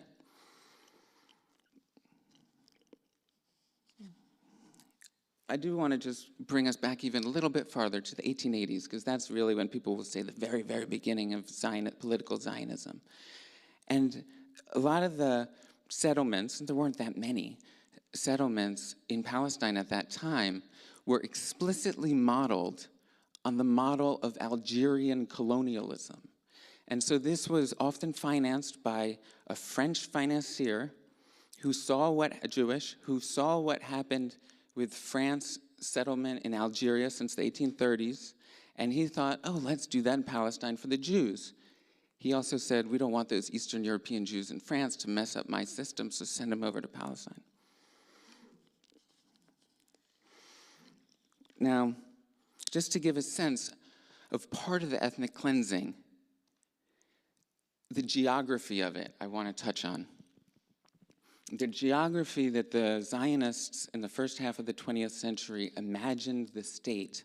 Speaker 3: I do want to just bring us back even a little bit farther to the 1880s, because that's really when people will say the very, very beginning of political Zionism. And a lot of the settlements, and there weren't that many settlements in Palestine at that time, were explicitly modeled on the model of Algerian colonialism. And so this was often financed by a French financier who saw what happened with France settlement in Algeria since the 1830s, and he thought, oh, let's do that in Palestine for the Jews. He also said, we don't want those Eastern European Jews in France to mess up my system, so send them over to Palestine. Now, just to give a sense of part of the ethnic cleansing, the geography of it, I want to touch on. The geography that the Zionists in the first half of the 20th century imagined the state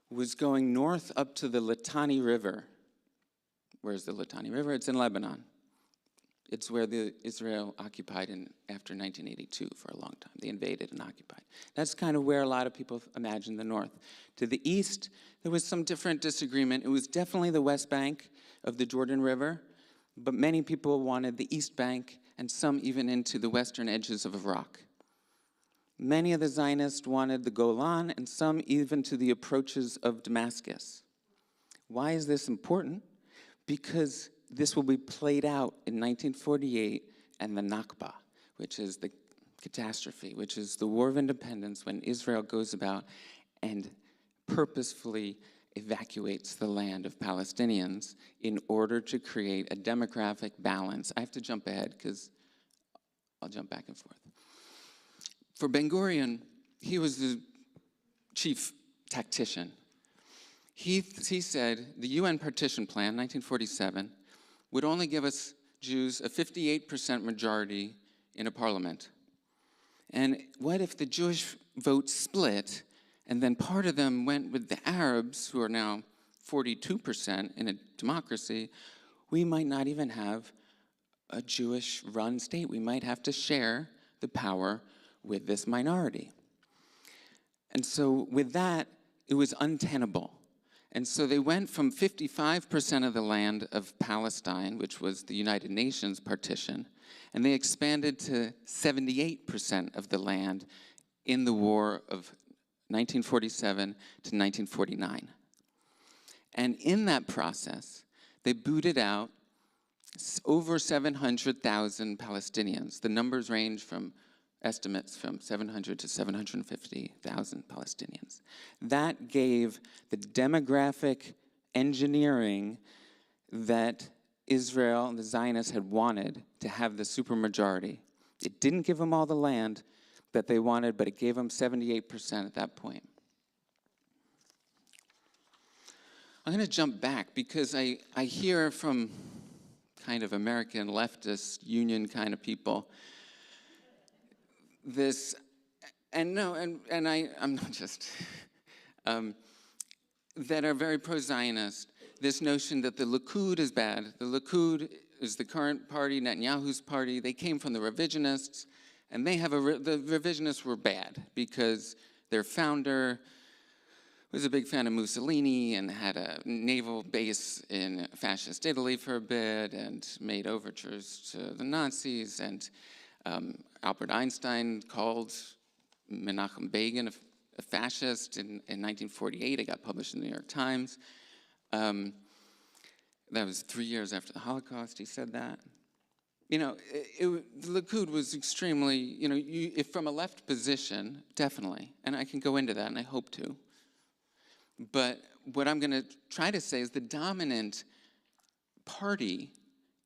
Speaker 3: was going north up to the Litani River. Where's the Litani River? It's in Lebanon. It's where Israel occupied after 1982 for a long time. They invaded and occupied. That's kind of where a lot of people imagined the north. To the east, there was some different disagreement. It was definitely the West Bank of the Jordan River, but many people wanted the East Bank and some even into the western edges of Iraq. Many of the Zionists wanted the Golan, and some even to the approaches of Damascus. Why is this important? Because this will be played out in 1948 and the Nakba, which is the catastrophe, which is the War of Independence when Israel goes about and purposefully evacuates the land of Palestinians in order to create a demographic balance. I have to jump ahead because I'll jump back and forth. For Ben-Gurion, he was the chief tactician. He said the UN partition plan, 1947, would only give us Jews a 58% majority in a parliament. And what if the Jewish vote split, and then part of them went with the Arabs, who are now 42% in a democracy? We might not even have a Jewish-run state. We might have to share the power with this minority. And so with that, it was untenable. And so they went from 55% of the land of Palestine, which was the United Nations partition, and they expanded to 78% of the land in the war of 1947 to 1949. And in that process, they booted out over 700,000 Palestinians. The numbers range from estimates from 700 to 750,000 Palestinians. That gave the demographic engineering that Israel and the Zionists had wanted to have the supermajority. It didn't give them all the land that they wanted, but it gave them 78% at that point. I'm going to jump back because I hear from kind of American leftist union kind of people this, and no, and I'm not just, that are very pro-Zionist, this notion that the Likud is bad. The Likud is the current party, Netanyahu's party. They came from the revisionists, and they have the revisionists were bad because their founder was a big fan of Mussolini and had a naval base in fascist Italy for a bit and made overtures to the Nazis, and Albert Einstein called Menachem Begin a fascist in 1948. It got published in the New York Times. That was 3 years after the Holocaust, he said that. You know, the Likud was extremely, you know, if from a left position, definitely, and I can go into that, and I hope to. But what I'm going to try to say is the dominant party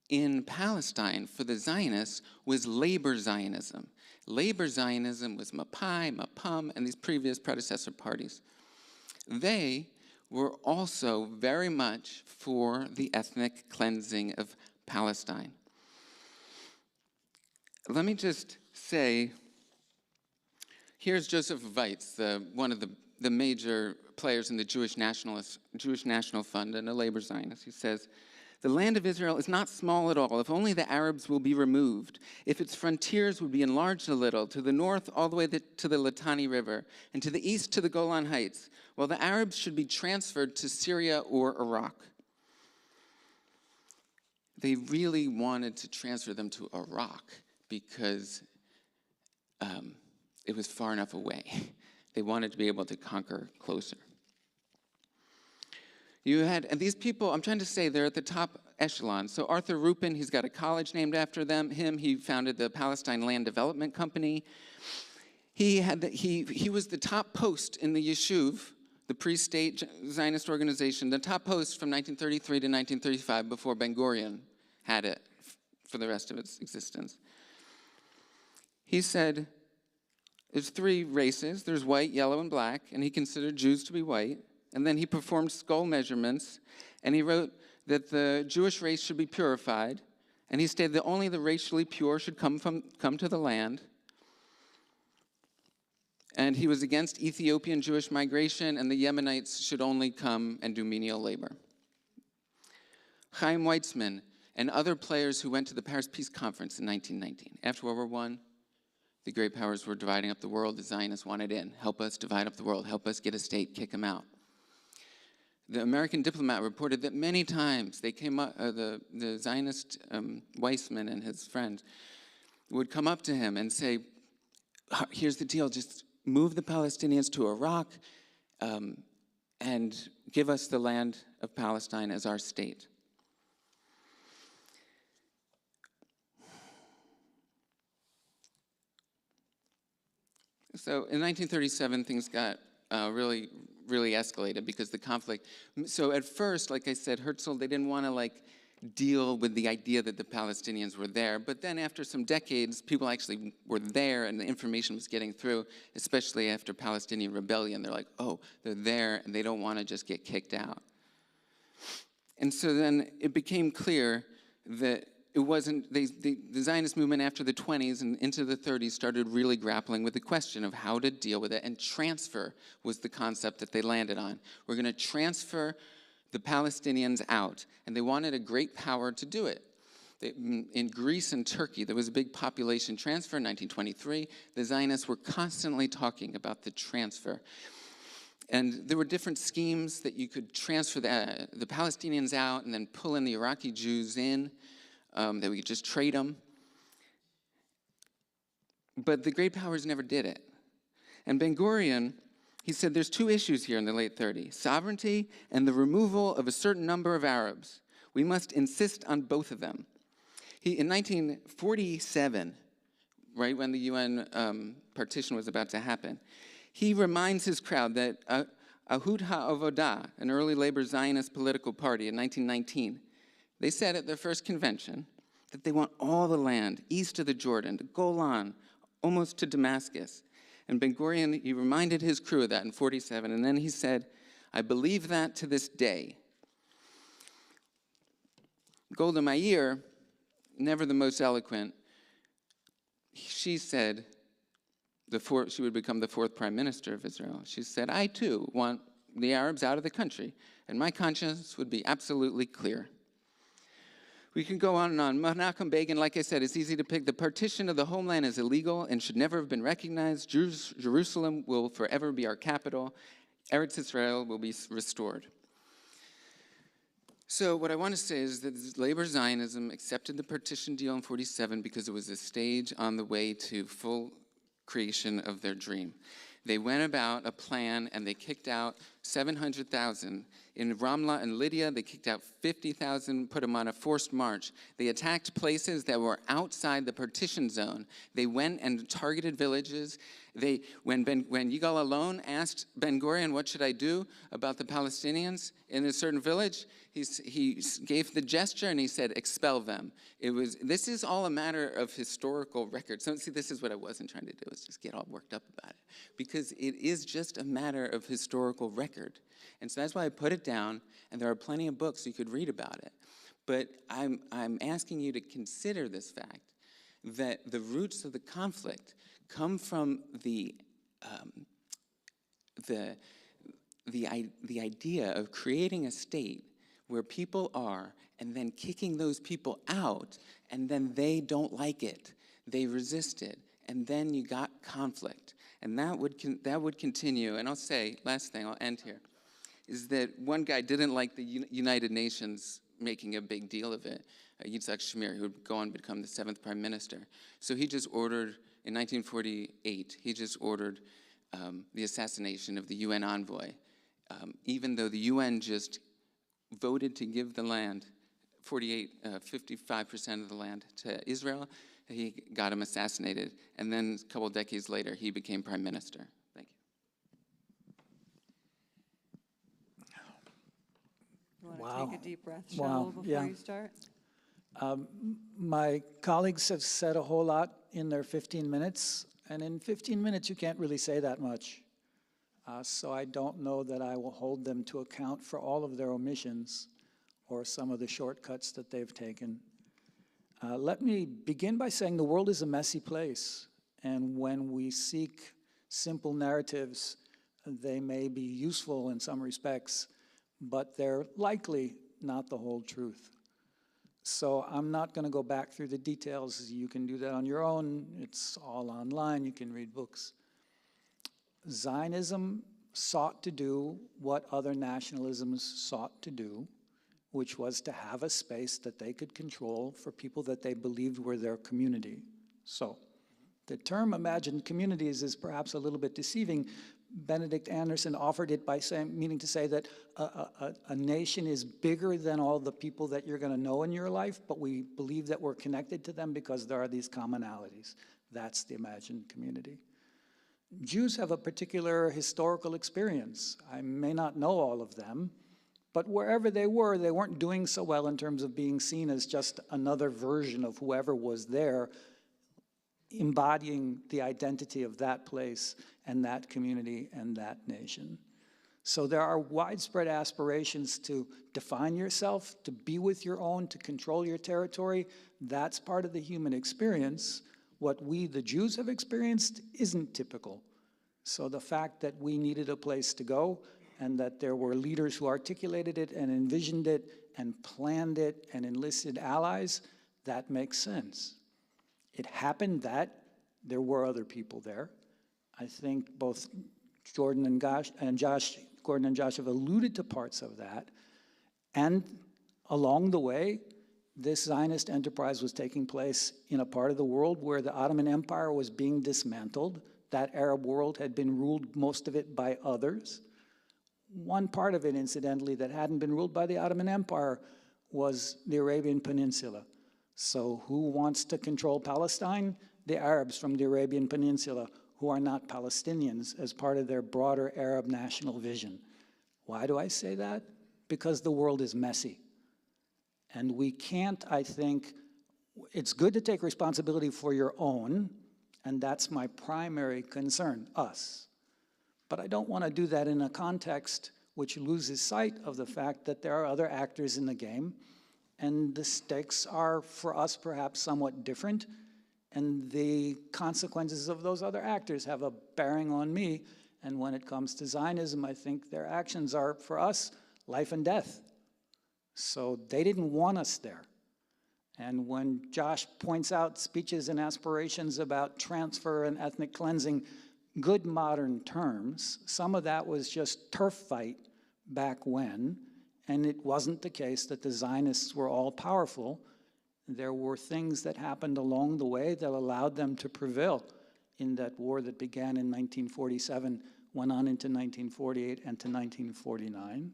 Speaker 3: in Palestine for the Zionists was labor Zionism. Labor Zionism was Mapai, Mapam, and these previous predecessor parties. They were also very much for the ethnic cleansing of Palestine. Let me just say, here's Joseph Weitz, one of the major players in the Jewish National Fund and a labor Zionist. He says, "The land of Israel is not small at all, if only the Arabs will be removed, if its frontiers would be enlarged a little, to the north all the way to the Litani River, and to the east to the Golan Heights, while the Arabs should be transferred to Syria or Iraq." They really wanted to transfer them to Iraq because it was far enough away. They wanted to be able to conquer closer. And these people, I'm trying to say, they're at the top echelon. So Arthur Rupin, he's got a college named after him. He founded the Palestine Land Development Company. He was the top post in the Yishuv, the pre-state Zionist organization, the top post from 1933 to 1935 before Ben-Gurion had it for the rest of its existence. He said, there's three races. There's white, yellow, and black, and he considered Jews to be white. And then he performed skull measurements, and he wrote that the Jewish race should be purified, and he stated that only the racially pure should come to the land. And he was against Ethiopian Jewish migration, and the Yemenites should only come and do menial labor. Chaim Weizmann and other players who went to the Paris Peace Conference in 1919. After World War I, the great powers were dividing up the world. The Zionists wanted in. Help us divide up the world. Help us get a state, kick them out. The American diplomat reported that many times they came up, the Zionist Weizmann and his friends would come up to him and say, here's the deal, just move the Palestinians to Iraq and give us the land of Palestine as our state. So in 1937, things got really escalated because the conflict. So at first, like I said, Herzl, they didn't want to deal with the idea that the Palestinians were there. But then after some decades, people actually were there and the information was getting through, especially after Palestinian rebellion. They're like, oh, they're there and they don't want to just get kicked out. And so then it became clear that it wasn't, the Zionist movement after the 20s and into the 30s started really grappling with the question of how to deal with it, and transfer was the concept that they landed on. We're going to transfer the Palestinians out, and they wanted a great power to do it. In Greece and Turkey, there was a big population transfer in 1923. The Zionists were constantly talking about the transfer. And there were different schemes that you could transfer the Palestinians out and then pull in the Iraqi Jews in, that we could just trade them. But the great powers never did it. And Ben-Gurion, he said there's two issues here in the late 30s, sovereignty and the removal of a certain number of Arabs. We must insist on both of them. In 1947, right when the UN partition was about to happen, he reminds his crowd that Ahud HaAvodah, an early labor Zionist political party in 1919, they said at their first convention that they want all the land east of the Jordan, the Golan, almost to Damascus. And Ben-Gurion, he reminded his crew of that in 47, and then he said, I believe that to this day. Golda Meir, never the most eloquent, she said, she would become the fourth prime minister of Israel. She said, I too want the Arabs out of the country, and my conscience would be absolutely clear. We can go on and on. Menachem Begin, like I said, it's easy to pick. The partition of the homeland is illegal and should never have been recognized. Jerusalem will forever be our capital. Eretz Israel will be restored. So what I want to say is that labor Zionism accepted the partition deal in 47 because it was a stage on the way to full creation of their dream. They went about a plan and they kicked out 700,000. In Ramla and Lydia, they kicked out 50,000, put them on a forced march. They attacked places that were outside the partition zone. They went and targeted villages. When Yigal Allon asked Ben-Gurion, what should I do about the Palestinians in a certain village? He gave the gesture and he said, expel them. This is all a matter of historical record. So see, this is what I wasn't trying to do, is just get all worked up about it. Because it is just a matter of historical record. And so that's why I put it down, and there are plenty of books you could read about it. But I'm asking you to consider this fact, that the roots of the conflict come from the idea of creating a state where people are and then kicking those people out, and then they don't like it. They resist it, and then you got conflict. And that would continue. And I'll say, last thing, I'll end here, is that one guy didn't like the United Nations making a big deal of it, Yitzhak Shamir, who would go on to become the 7th prime minister. So he just ordered, in 1948, he just ordered the assassination of the UN envoy, even though the UN just voted to give the land, 55% of the land to Israel. He got him assassinated, and then a couple decades later, he became prime minister. Thank you.
Speaker 1: You want to
Speaker 2: Wow.
Speaker 1: take a deep breath,
Speaker 2: Wow,
Speaker 1: Shaul, before
Speaker 2: yeah.
Speaker 1: you start?
Speaker 2: My colleagues have said a whole lot in their 15 minutes, and in 15 minutes you can't really say that much. So I don't know that I will hold them to account for all of their omissions or some of the shortcuts that they've taken. Let me begin by saying the world is a messy place, and when we seek simple narratives, they may be useful in some respects, but they're likely not the whole truth. So I'm not going to go back through the details. You can do that on your own. It's all online. You can read books. Zionism sought to do what other nationalisms sought to do, which was to have a space that they could control for people that they believed were their community. So the term imagined communities is perhaps a little bit deceiving. Benedict Anderson offered it by saying, meaning to say that a nation is bigger than all the people that you're going to know in your life, but we believe that we're connected to them because there are these commonalities. That's the imagined community. Jews have a particular historical experience. I may not know all of them, but wherever they weren't doing so well in terms of being seen as just another version of whoever was there, embodying the identity of that place and that community and that nation. So there are widespread aspirations to define yourself, to be with your own, to control your territory. That's part of the human experience. What we, the Jews, have experienced isn't typical. So the fact that we needed a place to go and that there were leaders who articulated it and envisioned it and planned it and enlisted allies, that makes sense. It happened that there were other people there. I think both Gordon and Josh have alluded to parts of that. And along the way, this Zionist enterprise was taking place in a part of the world where the Ottoman Empire was being dismantled. That Arab world had been ruled, most of it, by others. One part of it, incidentally, that hadn't been ruled by the Ottoman Empire was the Arabian Peninsula. So who wants to control Palestine? The Arabs from the Arabian Peninsula, who are not Palestinians, as part of their broader Arab national vision. Why do I say that? Because the world is messy. And we can't, I think, it's good to take responsibility for your own, and that's my primary concern, us. But I don't want to do that in a context which loses sight of the fact that there are other actors in the game, and the stakes are, for us, perhaps somewhat different, and the consequences of those other actors have a bearing on me. And when it comes to Zionism, I think their actions are, for us, life and death. So they didn't want us there. And when Josh points out speeches and aspirations about transfer and ethnic cleansing, good modern terms, some of that was just turf fight back when, and it wasn't the case that the Zionists were all powerful. There were things that happened along the way that allowed them to prevail in that war that began in 1947, went on into 1948 and to 1949.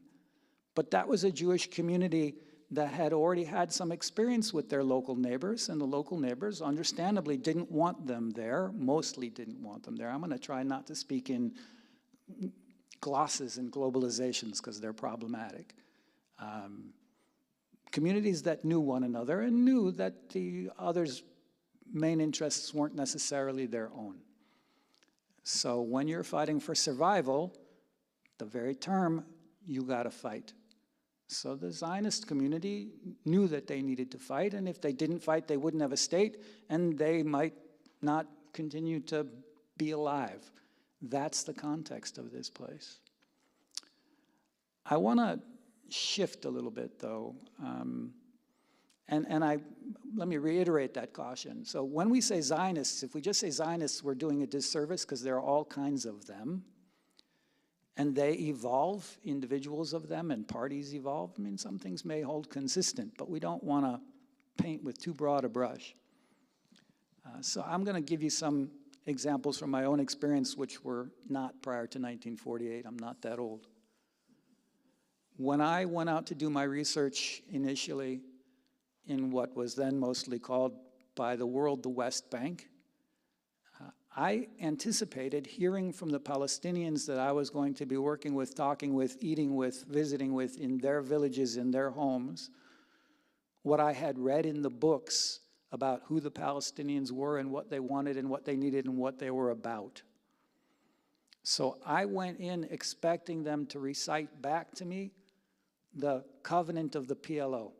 Speaker 2: But that was a Jewish community that had already had some experience with their local neighbors, and the local neighbors understandably didn't want them there, mostly didn't want them there. I'm going to try not to speak in glosses and globalizations because they're problematic. Communities that knew one another and knew that the others' main interests weren't necessarily their own. So when you're fighting for survival, the very term, you got to fight. So the Zionist community knew that they needed to fight, and if they didn't fight, they wouldn't have a state, and they might not continue to be alive. That's the context of this place. I want to shift a little bit, though, let me reiterate that caution. So when we say Zionists, if we just say Zionists, we're doing a disservice because there are all kinds of them. And they evolve, individuals of them, and parties evolve. I mean, some things may hold consistent, but we don't want to paint with too broad a brush. So I'm going to give you some examples from my own experience, which were not prior to 1948. I'm not that old. When I went out to do my research initially in what was then mostly called by the world the West Bank, I anticipated hearing from the Palestinians that I was going to be working with, talking with, eating with, visiting with in their villages, in their homes, what I had read in the books about who the Palestinians were and what they wanted and what they needed and what they were about. So I went in expecting them to recite back to me the covenant of the PLO.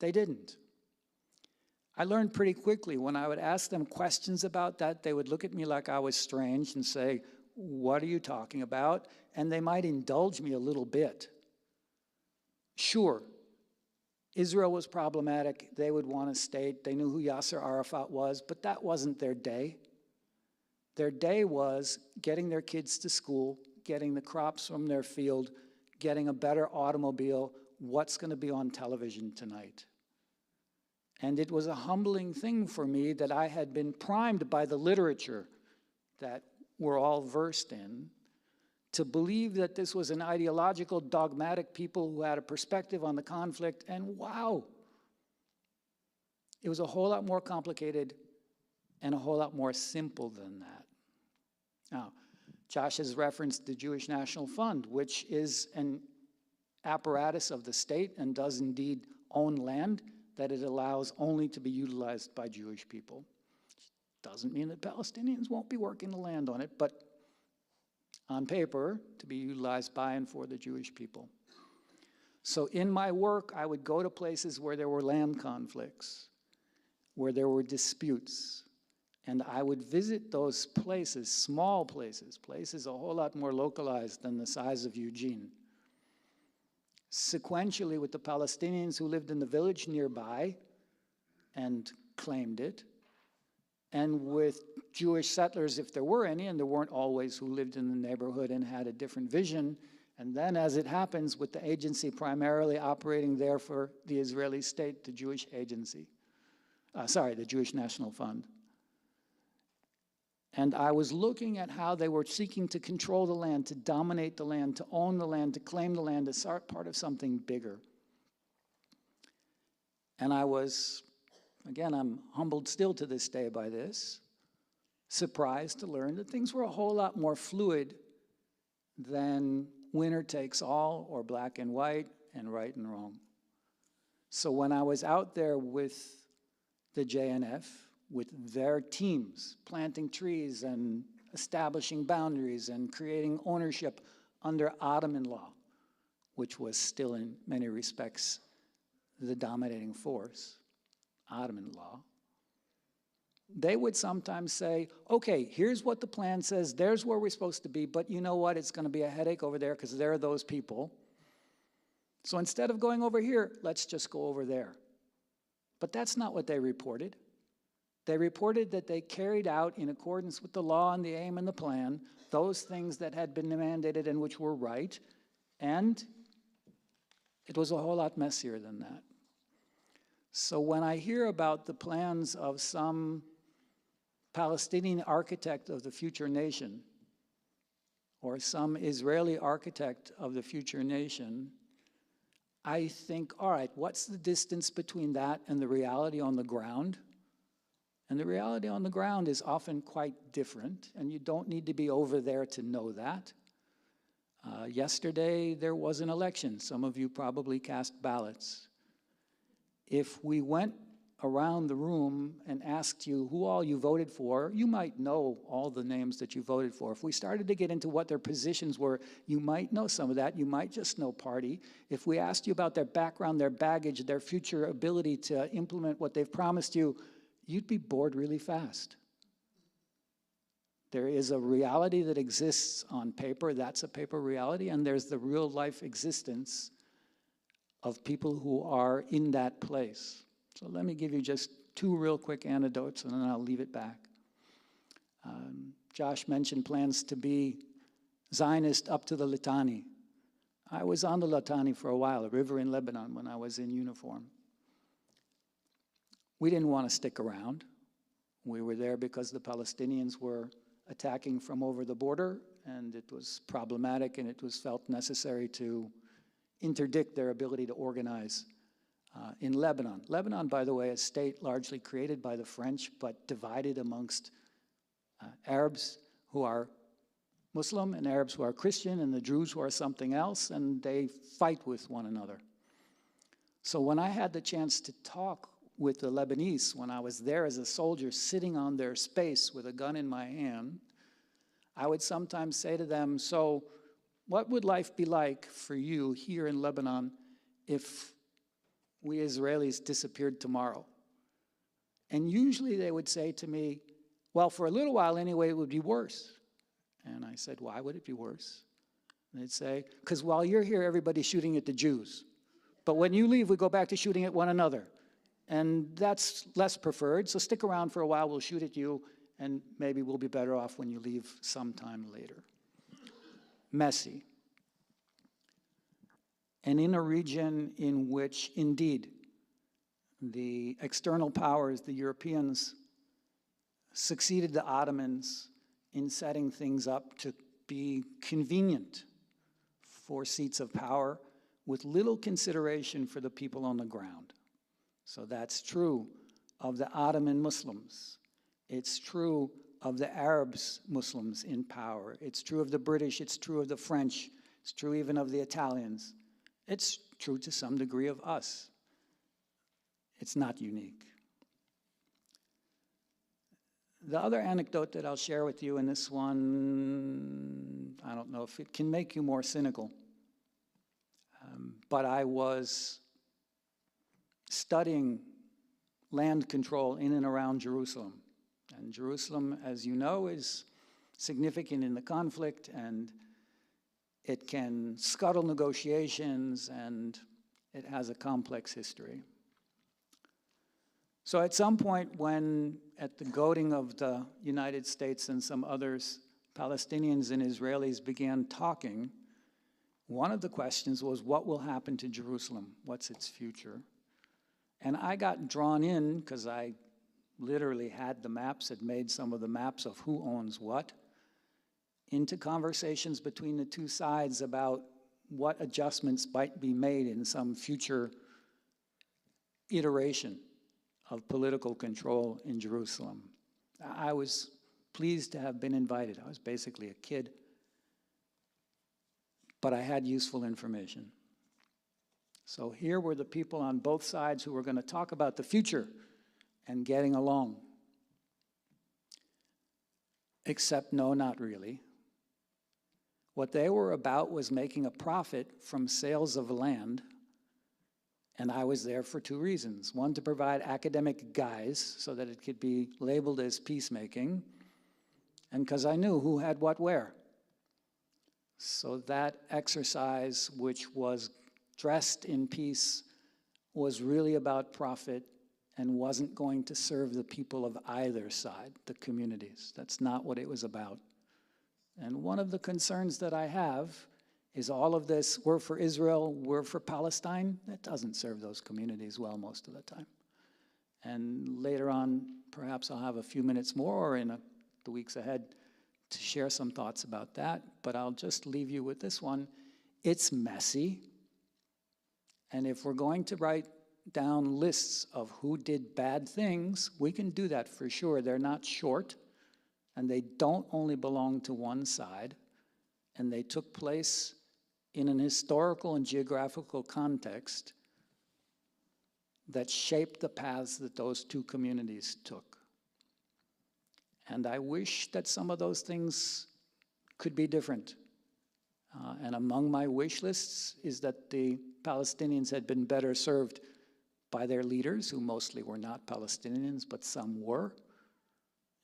Speaker 2: They didn't. I learned pretty quickly when I would ask them questions about that, they would look at me like I was strange and say, "What are you talking about?" And they might indulge me a little bit. Sure, Israel was problematic. They would want a state. They knew who Yasser Arafat was, but that wasn't their day. Their day was getting their kids to school, getting the crops from their field, getting a better automobile, what's going to be on television tonight. And it was a humbling thing for me that I had been primed by the literature that we're all versed in to believe that this was an ideological, dogmatic people who had a perspective on the conflict, and wow, it was a whole lot more complicated and a whole lot more simple than that. Now, Josh has referenced the Jewish National Fund, which is an apparatus of the state and does indeed own land that it allows only to be utilized by Jewish people. Doesn't mean that Palestinians won't be working the land on it, but on paper, to be utilized by and for the Jewish people. So in my work, I would go to places where there were land conflicts, where there were disputes, and I would visit those places, small places, places a whole lot more localized than the size of Eugene, sequentially with the Palestinians who lived in the village nearby and claimed it, and with Jewish settlers, if there were any, and there weren't always, who lived in the neighborhood and had a different vision. And then, as it happens, with the agency primarily operating there for the Israeli state, the Jewish agency. The Jewish National Fund. And I was looking at how they were seeking to control the land, to dominate the land, to own the land, to claim the land as part of something bigger. And I was, again, I'm humbled still to this day by this, surprised to learn that things were a whole lot more fluid than winner takes all or black and white and right and wrong. So when I was out there with the JNF, with their teams, planting trees and establishing boundaries and creating ownership under Ottoman law, which was still in many respects the dominating force, Ottoman law, they would sometimes say, okay, here's what the plan says, there's where we're supposed to be, but you know what, it's going to be a headache over there because there are those people. So instead of going over here, let's just go over there. But that's not what they reported. They reported that they carried out, in accordance with the law and the aim and the plan, those things that had been mandated and which were right, and it was a whole lot messier than that. So when I hear about the plans of some Palestinian architect of the future nation, or some Israeli architect of the future nation, I think, all right, what's the distance between that and the reality on the ground? And the reality on the ground is often quite different, and you don't need to be over there to know that. Yesterday, there was an election. Some of you probably cast ballots. If we went around the room and asked you who all you voted for, you might know all the names that you voted for. If we started to get into what their positions were, you might know some of that. You might just know party. If we asked you about their background, their baggage, their future ability to implement what they've promised you, you'd be bored really fast. There is a reality that exists on paper. That's a paper reality. And there's the real life existence of people who are in that place. So let me give you just two real quick anecdotes, and then I'll leave it back. Josh mentioned plans to be Zionist up to the Litani. I was on the Litani for a while, a river in Lebanon, when I was in uniform. We didn't want to stick around. We were there because the Palestinians were attacking from over the border, and it was problematic, and it was felt necessary to interdict their ability to organize in Lebanon. Lebanon, by the way, a state largely created by the French, but divided amongst Arabs who are Muslim and Arabs who are Christian and the Druze who are something else, and they fight with one another. So when I had the chance to talk with the Lebanese, when I was there as a soldier sitting on their space with a gun in my hand, I would sometimes say to them, so what would life be like for you here in Lebanon if we Israelis disappeared tomorrow? And usually they would say to me, well, for a little while anyway, it would be worse. And I said, why would it be worse? And they'd say, because while you're here, everybody's shooting at the Jews. But when you leave, we go back to shooting at one another. And that's less preferred, so stick around for a while, we'll shoot at you, and maybe we'll be better off when you leave sometime later. Messy. And in a region in which, indeed, the external powers, the Europeans, succeeded the Ottomans in setting things up to be convenient for seats of power with little consideration for the people on the ground. So that's true of the Ottoman Muslims. It's true of the Arabs Muslims in power. It's true of the British. It's true of the French. It's true even of the Italians. It's true to some degree of us. It's not unique. The other anecdote that I'll share with you in this one, I don't know if it can make you more cynical, but I was studying land control in and around Jerusalem. And Jerusalem, as you know, is significant in the conflict, and it can scuttle negotiations, and it has a complex history. So at some point when, at the goading of the United States and some others, Palestinians and Israelis began talking, one of the questions was, what will happen to Jerusalem? What's its future? And I got drawn in, because I literally had the maps, had made some of the maps of who owns what, into conversations between the two sides about what adjustments might be made in some future iteration of political control in Jerusalem. I was pleased to have been invited. I was basically a kid, but I had useful information. So here were the people on both sides who were going to talk about the future and getting along. Except, no, not really. What they were about was making a profit from sales of land, and I was there for two reasons. One, to provide academic guise so that it could be labeled as peacemaking, and because I knew who had what where. So that exercise, which was dressed in peace, was really about profit and wasn't going to serve the people of either side, the communities. That's not what it was about. And one of the concerns that I have is all of this, we're for Israel, we're for Palestine. That doesn't serve those communities well most of the time. And later on, perhaps I'll have a few minutes more, or in the weeks ahead, to share some thoughts about that. But I'll just leave you with this one. It's messy. And if we're going to write down lists of who did bad things, we can do that for sure. They're not short, and they don't only belong to one side, and they took place in an historical and geographical context that shaped the paths that those two communities took. And I wish that some of those things could be different. And among my wish lists is that the Palestinians had been better served by their leaders, who mostly were not Palestinians, but some were,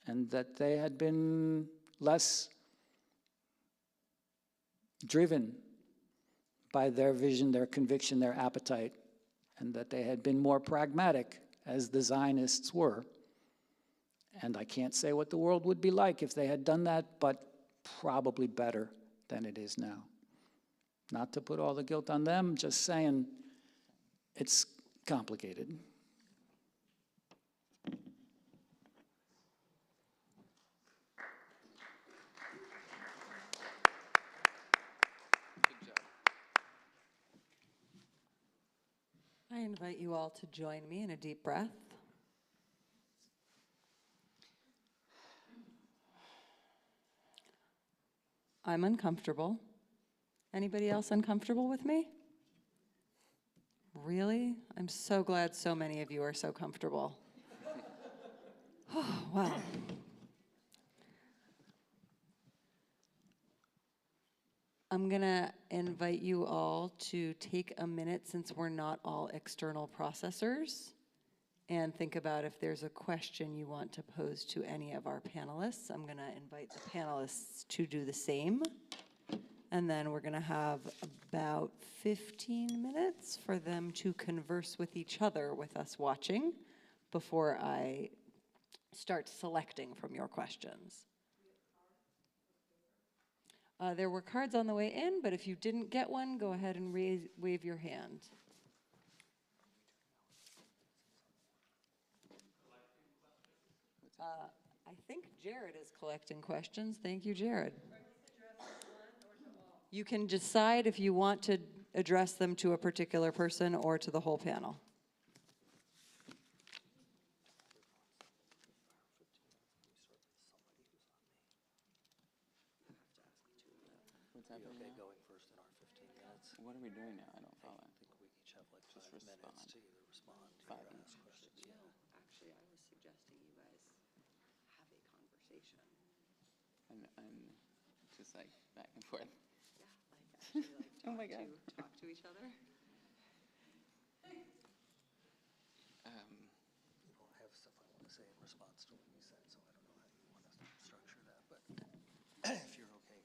Speaker 2: and that they had been less driven by their vision, their conviction, their appetite, and that they had been more pragmatic, as the Zionists were. And I can't say what the world would be like if they had done that, but probably better than it is now. Not to put all the guilt on them, just saying it's complicated.
Speaker 1: I invite you all to join me in a deep breath. I'm uncomfortable. Anybody else uncomfortable with me? Really? I'm so glad so many of you are so comfortable. Oh, wow. I'm gonna invite you all to take a minute, since we're not all external processors, and think about if there's a question you want to pose to any of our panelists. I'm gonna invite the panelists to do the same. And then we're gonna have about 15 minutes for them to converse with each other with us watching before I start selecting from your questions. There were cards on the way in, but if you didn't get one, go ahead and wave your hand. I think Jared is collecting questions. Thank you, Jared. You can decide if you want to address them to a particular person or to the whole panel.
Speaker 3: What's happening now?
Speaker 4: Going first in our 15 minutes.
Speaker 3: What are we doing now? I don't follow.
Speaker 4: I think we each have like
Speaker 3: Just
Speaker 4: 5 minutes
Speaker 3: respond.
Speaker 4: to either respond to
Speaker 3: 5
Speaker 4: or
Speaker 3: each.
Speaker 4: ask questions. Yeah.
Speaker 1: Actually, I was suggesting you guys have a conversation.
Speaker 3: I'm just like back and forth.
Speaker 1: Yeah, like actually like
Speaker 3: Oh my God.
Speaker 1: talk to each other.
Speaker 4: I have stuff I want to say in response to what you said, so I don't know how you want us to structure that, but if you're okay.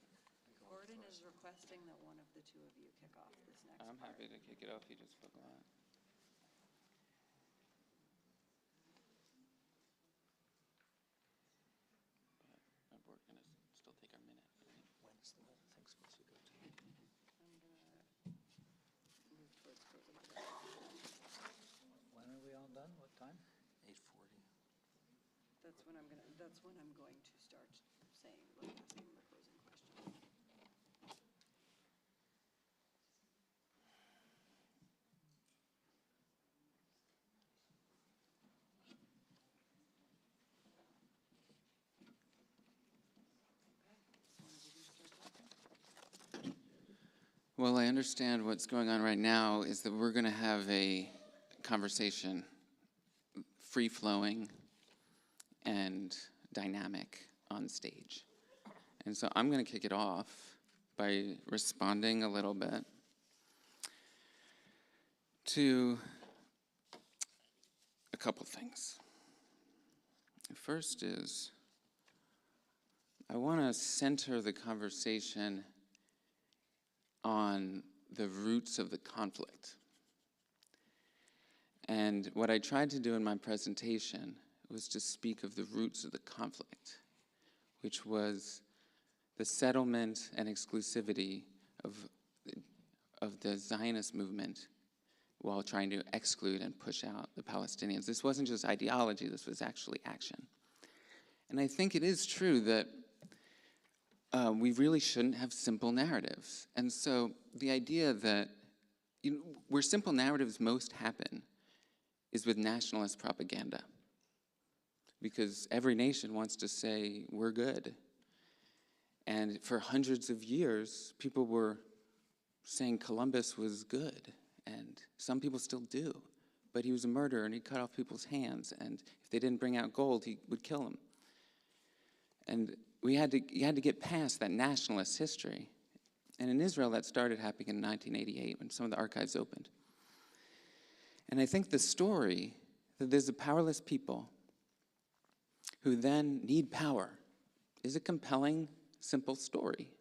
Speaker 1: Gordon is requesting that one of the two of you kick off this next
Speaker 3: I'm
Speaker 1: part.
Speaker 3: happy to kick it off. You just spoke a lot. But we're going to still take our minute, right?
Speaker 4: When's the thing supposed to go to?
Speaker 1: I'm gonna move towards closing it.
Speaker 2: When are we all done? What time?
Speaker 4: 8:40.
Speaker 1: That's when I'm going to start saying, asking the closing question.
Speaker 3: Well, I understand what's going on right now is that we're going to have a conversation, free-flowing and dynamic on stage. And so I'm going to kick it off by responding a little bit to a couple things. First is, I want to center the conversation on the roots of the conflict. And what I tried to do in my presentation was to speak of the roots of the conflict, which was the settlement and exclusivity of the Zionist movement while trying to exclude and push out the Palestinians. This wasn't just ideology, this was actually action. And I think it is true that we really shouldn't have simple narratives. And so the idea that, where simple narratives most happen is with nationalist propaganda. Because every nation wants to say, we're good. And for hundreds of years, people were saying Columbus was good. And some people still do. But he was a murderer, and he cut off people's hands. And if they didn't bring out gold, he would kill them. And you had to get past that nationalist history. And in Israel, that started happening in 1988 when some of the archives opened. And I think the story that there's a powerless people who then need power is a compelling, simple story.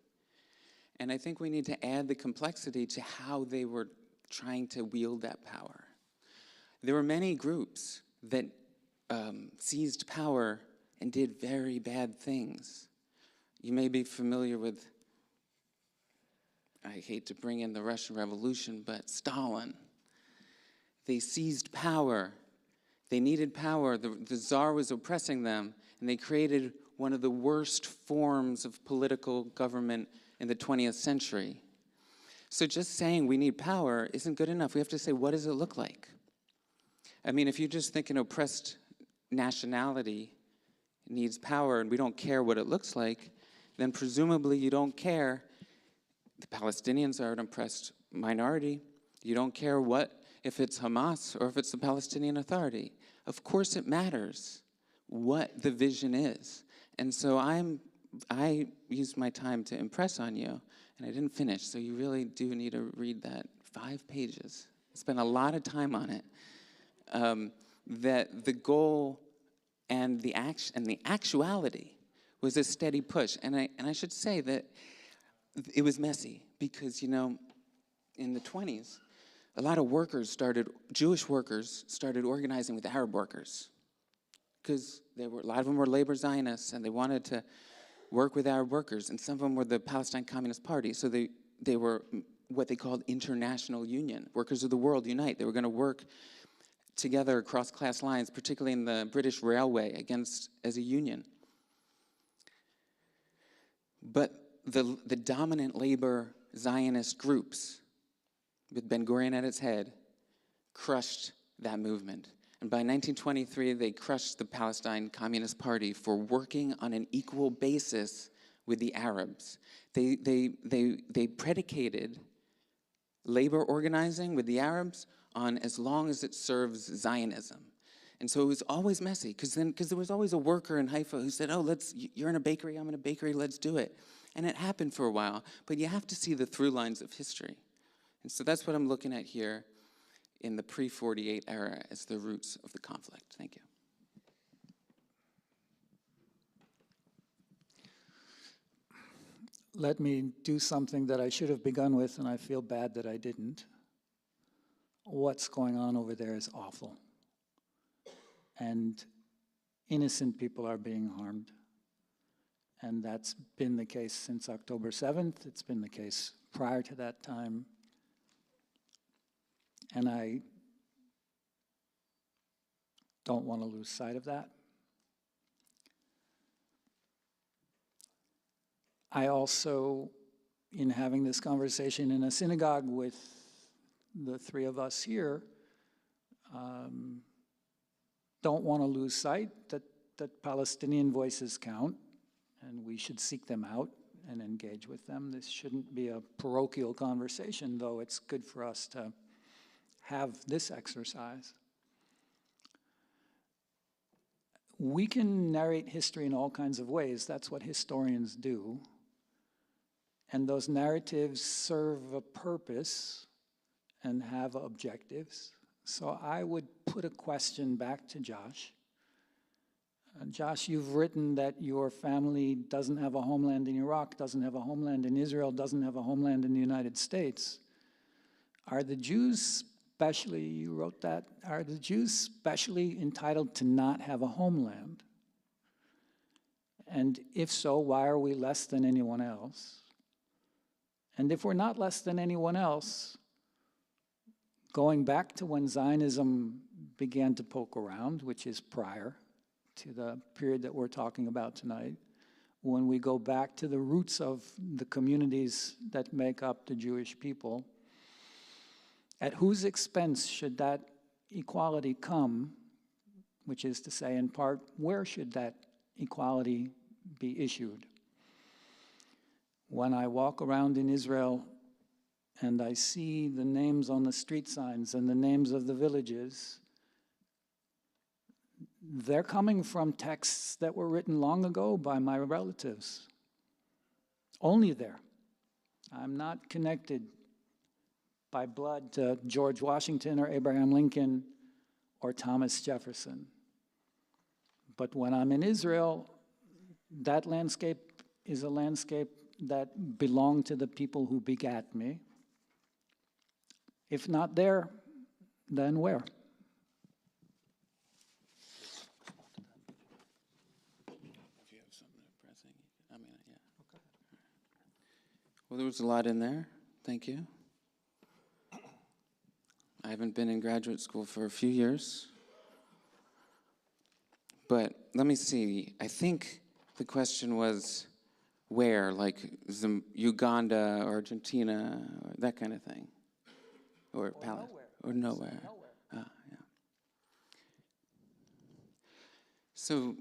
Speaker 3: And I think we need to add the complexity to how they were trying to wield that power. There were many groups that seized power and did very bad things. You may be familiar with, I hate to bring in the Russian Revolution, but Stalin. They seized power. They needed power. The Tsar was oppressing them, and they created one of the worst forms of political government in the 20th century. So just saying we need power isn't good enough. We have to say, what does it look like? I mean, if you just think an oppressed nationality needs power and we don't care what it looks like, then presumably you don't care. The Palestinians are an oppressed minority. You don't care if it's Hamas or if it's the Palestinian Authority. Of course it matters what the vision is. And so I used my time to impress on you, and I didn't finish, so you really do need to read that 5 pages. Spent a lot of time on it. That the goal and the action and the actuality was a steady push. And I should say that it was messy because, in the 20s, a lot of Jewish workers started organizing with Arab workers because a lot of them were labor Zionists and they wanted to work with Arab workers, and some of them were the Palestine Communist Party. So they were what they called International Union, Workers of the World Unite. They were going to work together across class lines, particularly in the British Railway, as a union. But the dominant labor Zionist groups, with Ben-Gurion at its head, crushed that movement. And by 1923, they crushed the Palestine Communist Party for working on an equal basis with the Arabs. They predicated labor organizing with the Arabs on as long as it serves Zionism. And so it was always messy, because there was always a worker in Haifa who said, oh, you're in a bakery, I'm in a bakery, let's do it. And it happened for a while, but you have to see the through lines of history. And so that's what I'm looking at here in the pre-48 era as the roots of the conflict. Thank you.
Speaker 2: Let me do something that I should have begun with, and I feel bad that I didn't. What's going on over there is awful. And innocent people are being harmed. And that's been the case since October 7th. It's been the case prior to that time. And I don't want to lose sight of that. I also, in having this conversation in a synagogue with the three of us here, don't want to lose sight that Palestinian voices count, and we should seek them out and engage with them. This shouldn't be a parochial conversation, though it's good for us to have this exercise. We can narrate history in all kinds of ways. That's what historians do. And those narratives serve a purpose and have objectives. So I would put a question back to Josh. Josh, you've written that your family doesn't have a homeland in Iraq, doesn't have a homeland in Israel, doesn't have a homeland in the United States. Are the Jews specially, you wrote that, are the Jews specially entitled to not have a homeland? And if so, why are we less than anyone else? And if we're not less than anyone else, going back to when Zionism began to poke around, which is prior to the period that we're talking about tonight, when we go back to the roots of the communities that make up the Jewish people, at whose expense should that equality come, which is to say, in part, where should that equality be issued? When I walk around in Israel and I see the names on the street signs and the names of the villages, they're coming from texts that were written long ago by my relatives. Only there. I'm not connected by blood to George Washington or Abraham Lincoln or Thomas Jefferson. But when I'm in Israel, that landscape is a landscape that belonged to the people who begat me. If not there, then where?
Speaker 3: If you have something pressing, yeah. Okay. Well, there was a lot in there. Thank you. I haven't been in graduate school for a few years. But let me see. I think the question was where, like Uganda or Argentina, or that kind of thing. Or Palestine. Or nowhere. Yeah. So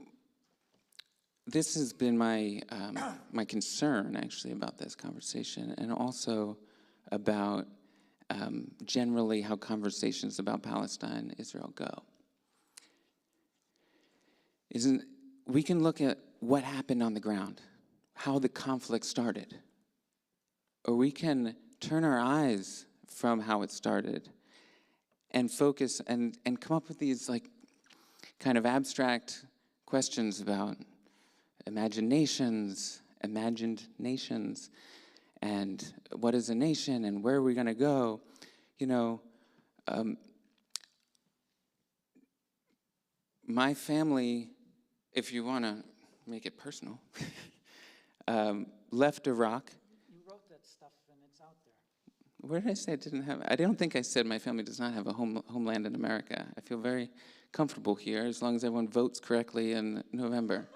Speaker 3: this has been my my concern, actually, about this conversation, and also about generally how conversations about Palestine, Israel go. We can look at what happened on the ground, how the conflict started, or we can turn our eyes from how it started and focus and come up with these like kind of abstract questions about imagined nations, and what is a nation and where are we going to go? You know, my family, if you want to make it personal, left Iraq.
Speaker 2: You wrote that stuff and it's out there.
Speaker 3: Where did I say it didn't have? I don't think I said my family does not have a homeland in America. I feel very comfortable here as long as everyone votes correctly in November.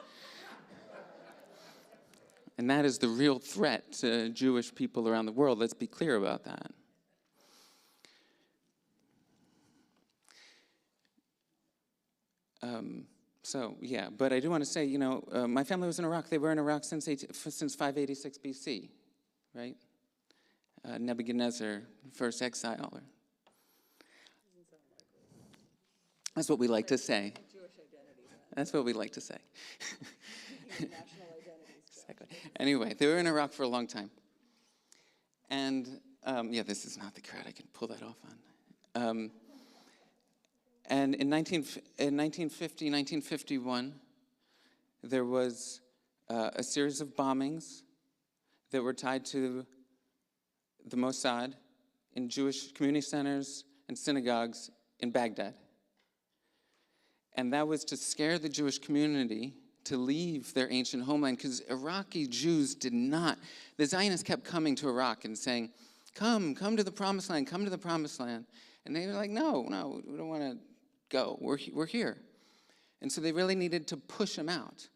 Speaker 3: And that is the real threat to Jewish people around the world. Let's be clear about that. But I do want to say, my family was in Iraq. They were in Iraq since 586 BC, right? Nebuchadnezzar, first exile. That's what we like to say. That's what we like to say. Exactly. Anyway, they were in Iraq for a long time. And, this is not the crowd. I can pull that off on. And in 1950, 1951, there was a series of bombings that were tied to the Mossad in Jewish community centers and synagogues in Baghdad. And that was to scare the Jewish community to leave their ancient homeland, because Iraqi Jews did not. The Zionists kept coming to Iraq and saying, come to the promised land, come to the promised land. And they were like, no, we don't want to go. We're here. And so they really needed to push them out.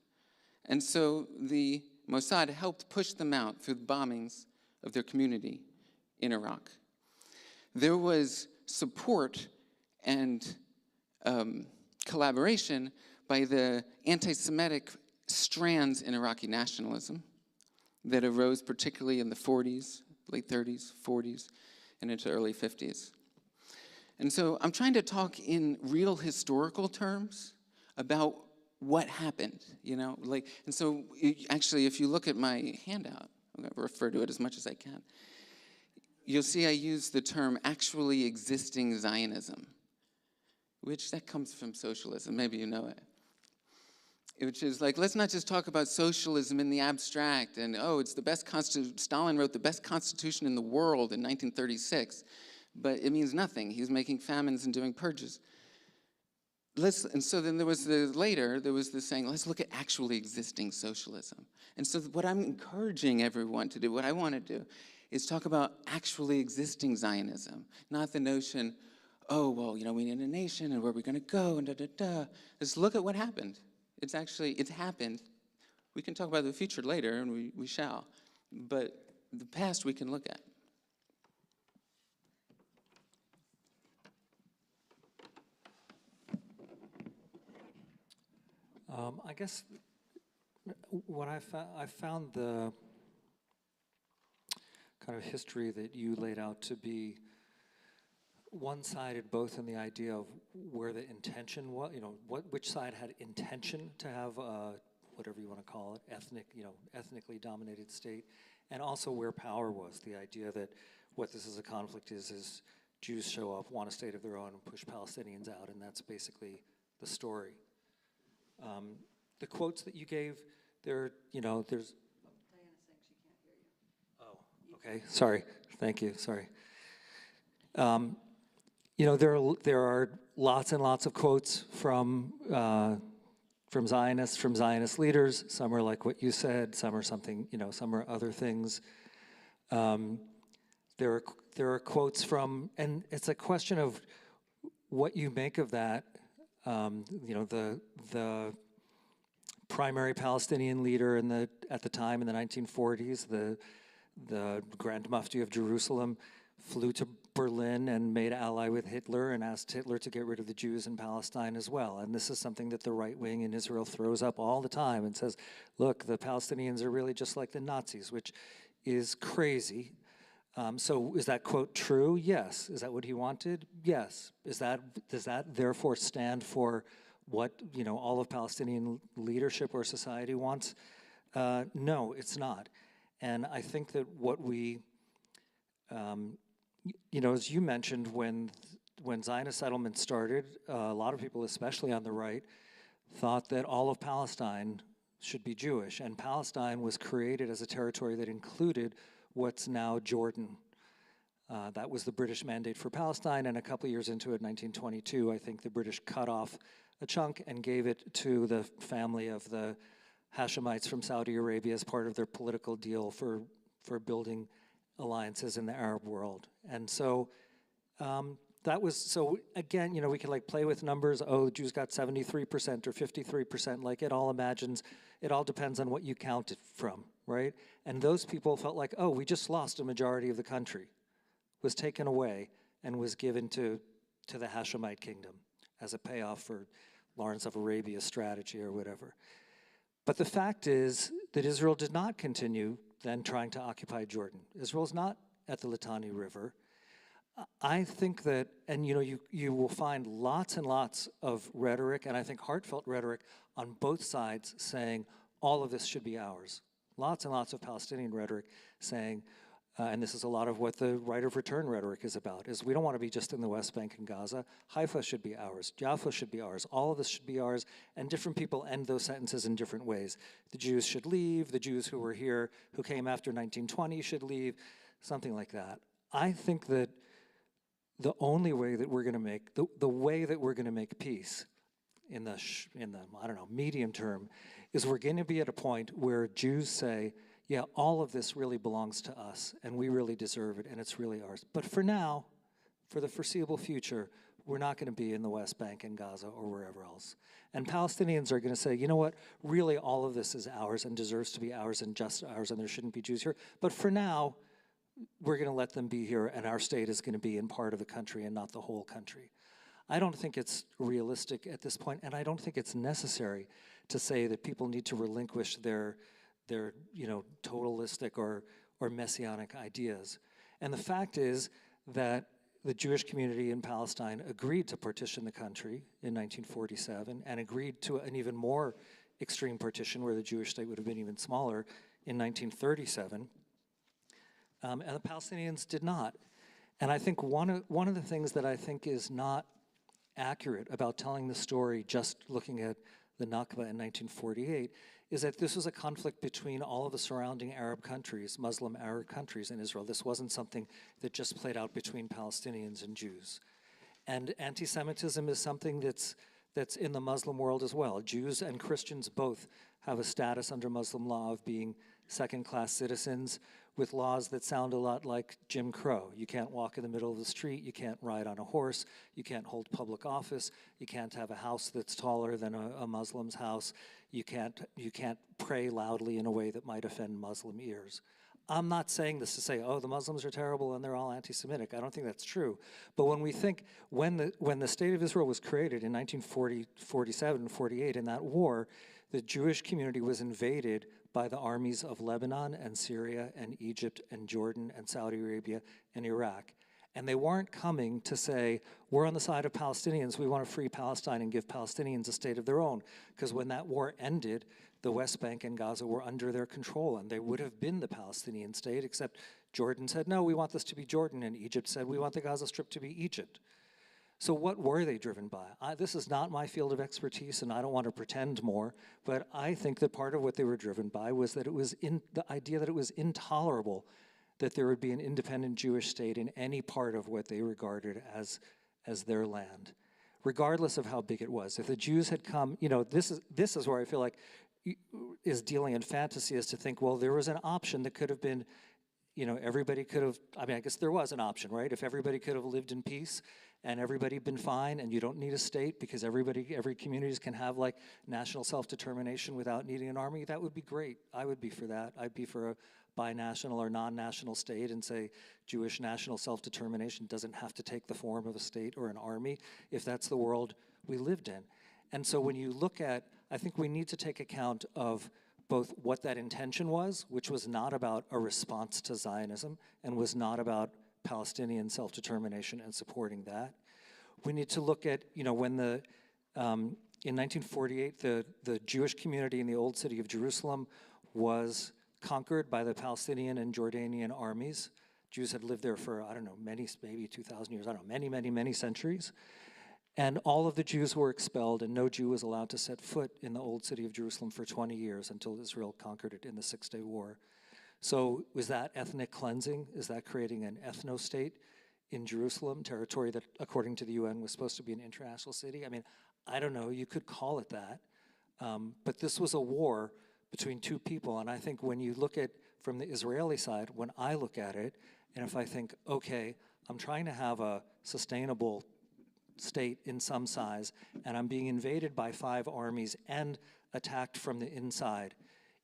Speaker 3: And so the Mossad helped push them out through the bombings of their community in Iraq. There was support and collaboration by the anti-Semitic strands in Iraqi nationalism that arose particularly in the 40s, late 30s, 40s, and into early 50s. And so I'm trying to talk in real historical terms about what happened, and so actually, if you look at my handout, I'm going to refer to it as much as I can, you'll see I use the term actually existing Zionism, which that comes from socialism, maybe you know it. Which is like, let's not just talk about socialism in the abstract and, it's the best Stalin wrote the best constitution in the world in 1936, but it means nothing. He's making famines and doing purges. And so then there was this saying, let's look at actually existing socialism. And so what I'm encouraging everyone to do, what I want to do, is talk about actually existing Zionism, not the notion, we need a nation and where are we going to go and da-da-da. Let's look at what happened. It's happened. We can talk about the future later, and we shall. But the past we can look at.
Speaker 4: I guess what I found the kind of history that you laid out to be one-sided, both in the idea of where the intention was, which side had intention to have whatever you want to call it, ethnically dominated state, and also where power was. The idea that what this is a conflict is Jews show up, want a state of their own, and push Palestinians out, and that's basically the story. The quotes that you gave, there's. Diana's saying she can't hear you. Oh, okay. Sorry. Thank you. Sorry. There are lots and lots of quotes from Zionists, from Zionist leaders. Some are like what you said. Some are something. Some are other things. There are quotes from, and it's a question of what you make of that. The primary Palestinian leader at the time in the 1940s, the Grand Mufti of Jerusalem, flew to Berlin and made ally with Hitler and asked Hitler to get rid of the Jews in Palestine as well. And this is something that the right wing in Israel throws up all the time and says, look, the Palestinians are really just like the Nazis, which is crazy. So is that quote true? Yes. Is that what he wanted? Yes. Does that therefore stand for what all of Palestinian leadership or society wants? No, it's not. And I think that what we, as you mentioned, when Zionist settlement started, a lot of people, especially on the right, thought that all of Palestine should be Jewish, and Palestine was created as a territory that included what's now Jordan. That was the British mandate for Palestine, and a couple years into it, 1922, I think the British cut off a chunk and gave it to the family of the Hashemites from Saudi Arabia as part of their political deal for building alliances in the Arab world. And so so again, we could like play with numbers. Oh, the Jews got 73% or 53%. Like it all depends on what you count it from, right? And those people felt like, oh, we just lost a majority of the country, was taken away and was given to the Hashemite kingdom as a payoff for Lawrence of Arabia's strategy or whatever. But the fact is that Israel did not continue then trying to occupy Jordan. Israel's not at the Litani River. I think that, and you will find lots and lots of rhetoric, and I think heartfelt rhetoric on both sides saying all of this should be ours. Lots and lots of Palestinian rhetoric saying, and this is a lot of what the right of return rhetoric is about, is we don't want to be just in the West Bank and Gaza. Haifa should be ours. Jaffa should be ours. All of this should be ours. And different people end those sentences in different ways. The Jews should leave. The Jews who were here, who came after 1920 should leave. Something like that. I think that the only way that we're going to make, the way that we're going to make peace in the I don't know, medium term, is we're going to be at a point where Jews say, yeah, all of this really belongs to us, and we really deserve it, and it's really ours. But for now, for the foreseeable future, we're not going to be in the West Bank and Gaza or wherever else. And Palestinians are going to say, you know what, really all of this is ours and deserves to be ours and just ours, and there shouldn't be Jews here. But for now, we're going to let them be here, and our state is going to be in part of the country and not the whole country. I don't think it's realistic at this point, and I don't think it's necessary to say that people need to relinquish their totalistic or messianic ideas. And the fact is that the Jewish community in Palestine agreed to partition the country in 1947 and agreed to an even more extreme partition where the Jewish state would have been even smaller in 1937. And the Palestinians did not. And I think one of the things that I think is not accurate about telling the story just looking at the Nakba in 1948 is that this was a conflict between all of the surrounding Arab countries, Muslim Arab countries in Israel. This wasn't something that just played out between Palestinians and Jews. And anti-Semitism is something that's in the Muslim world as well. Jews and Christians both have a status under Muslim law of being second-class citizens with laws that sound a lot like Jim Crow. You can't walk in the middle of the street, you can't ride on a horse, you can't hold public office, you can't have a house that's taller than a Muslim's house, you can't pray loudly in a way that might offend Muslim ears. I'm not saying this to say, oh, the Muslims are terrible and they're all anti-Semitic. I don't think that's true. But when we think, when the State of Israel was created in 1947, 48, in that war, the Jewish community was invaded by the armies of Lebanon and Syria and Egypt and Jordan and Saudi Arabia and Iraq. And they weren't coming to say, we're on the side of Palestinians, we want to free Palestine and give Palestinians a state of their own. Because when that war ended, the West Bank and Gaza were under their control, and they would have been the Palestinian state, except Jordan said, no, we want this to be Jordan, and Egypt said, we want the Gaza Strip to be Egypt. So what were they driven by? This is not my field of expertise, and I don't want to pretend more, but I think that part of what they were driven by was that it was the idea that it was intolerable that there would be an independent Jewish state in any part of what they regarded as their land, regardless of how big it was. If the Jews had come, this is where I feel like is dealing in fantasy, is to think, well, there was an option that could have been, everybody could have, I guess there was an option, right? If everybody could have lived in peace and everybody been fine, and you don't need a state because every communities can have like national self-determination without needing an army, that would be great. I would be for that. I'd be for a binational or non-national state and say Jewish national self-determination doesn't have to take the form of a state or an army if that's the world we lived in. And so when you look at, I think we need to take account of both what that intention was, which was not about a response to Zionism and was not about Palestinian self-determination and supporting that. We need to look at, when in 1948, the Jewish community in the old city of Jerusalem was conquered by the Palestinian and Jordanian armies. Jews had lived there for, maybe 2,000 years, many centuries. And all of the Jews were expelled, and no Jew was allowed to set foot in the old city of Jerusalem for 20 years until Israel conquered it in the Six-Day War. So was that ethnic cleansing? Is that creating an ethno-state in Jerusalem, territory that, according to the UN, was supposed to be an international city? I don't know. You could call it that. But this was a war between two people, and I think when you look at from the Israeli side, when I look at it, and if I think, okay, I'm trying to have a sustainable state in some size, and I'm being invaded by 5 armies and attacked from the inside,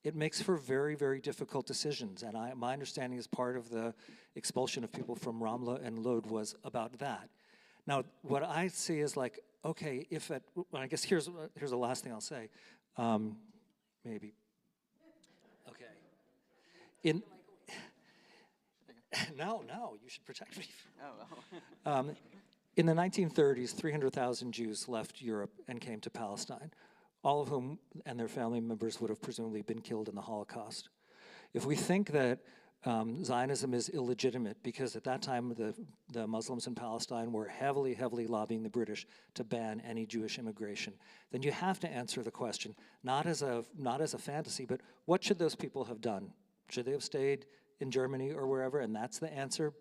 Speaker 4: it makes for very, very difficult decisions. And my understanding is part of the expulsion of people from Ramla and Lod was about that. Now, what I see is like, okay, I guess here's the last thing I'll say, maybe. Okay. No, you should protect me. In the 1930s, 300,000 Jews left Europe and came to Palestine, all of whom and their family members would have presumably been killed in the Holocaust. If we think that Zionism is illegitimate because at that time the Muslims in Palestine were heavily, heavily lobbying the British to ban any Jewish immigration, then you have to answer the question, not as a fantasy, but what should those people have done? Should they have stayed in Germany or wherever? And that's the answer.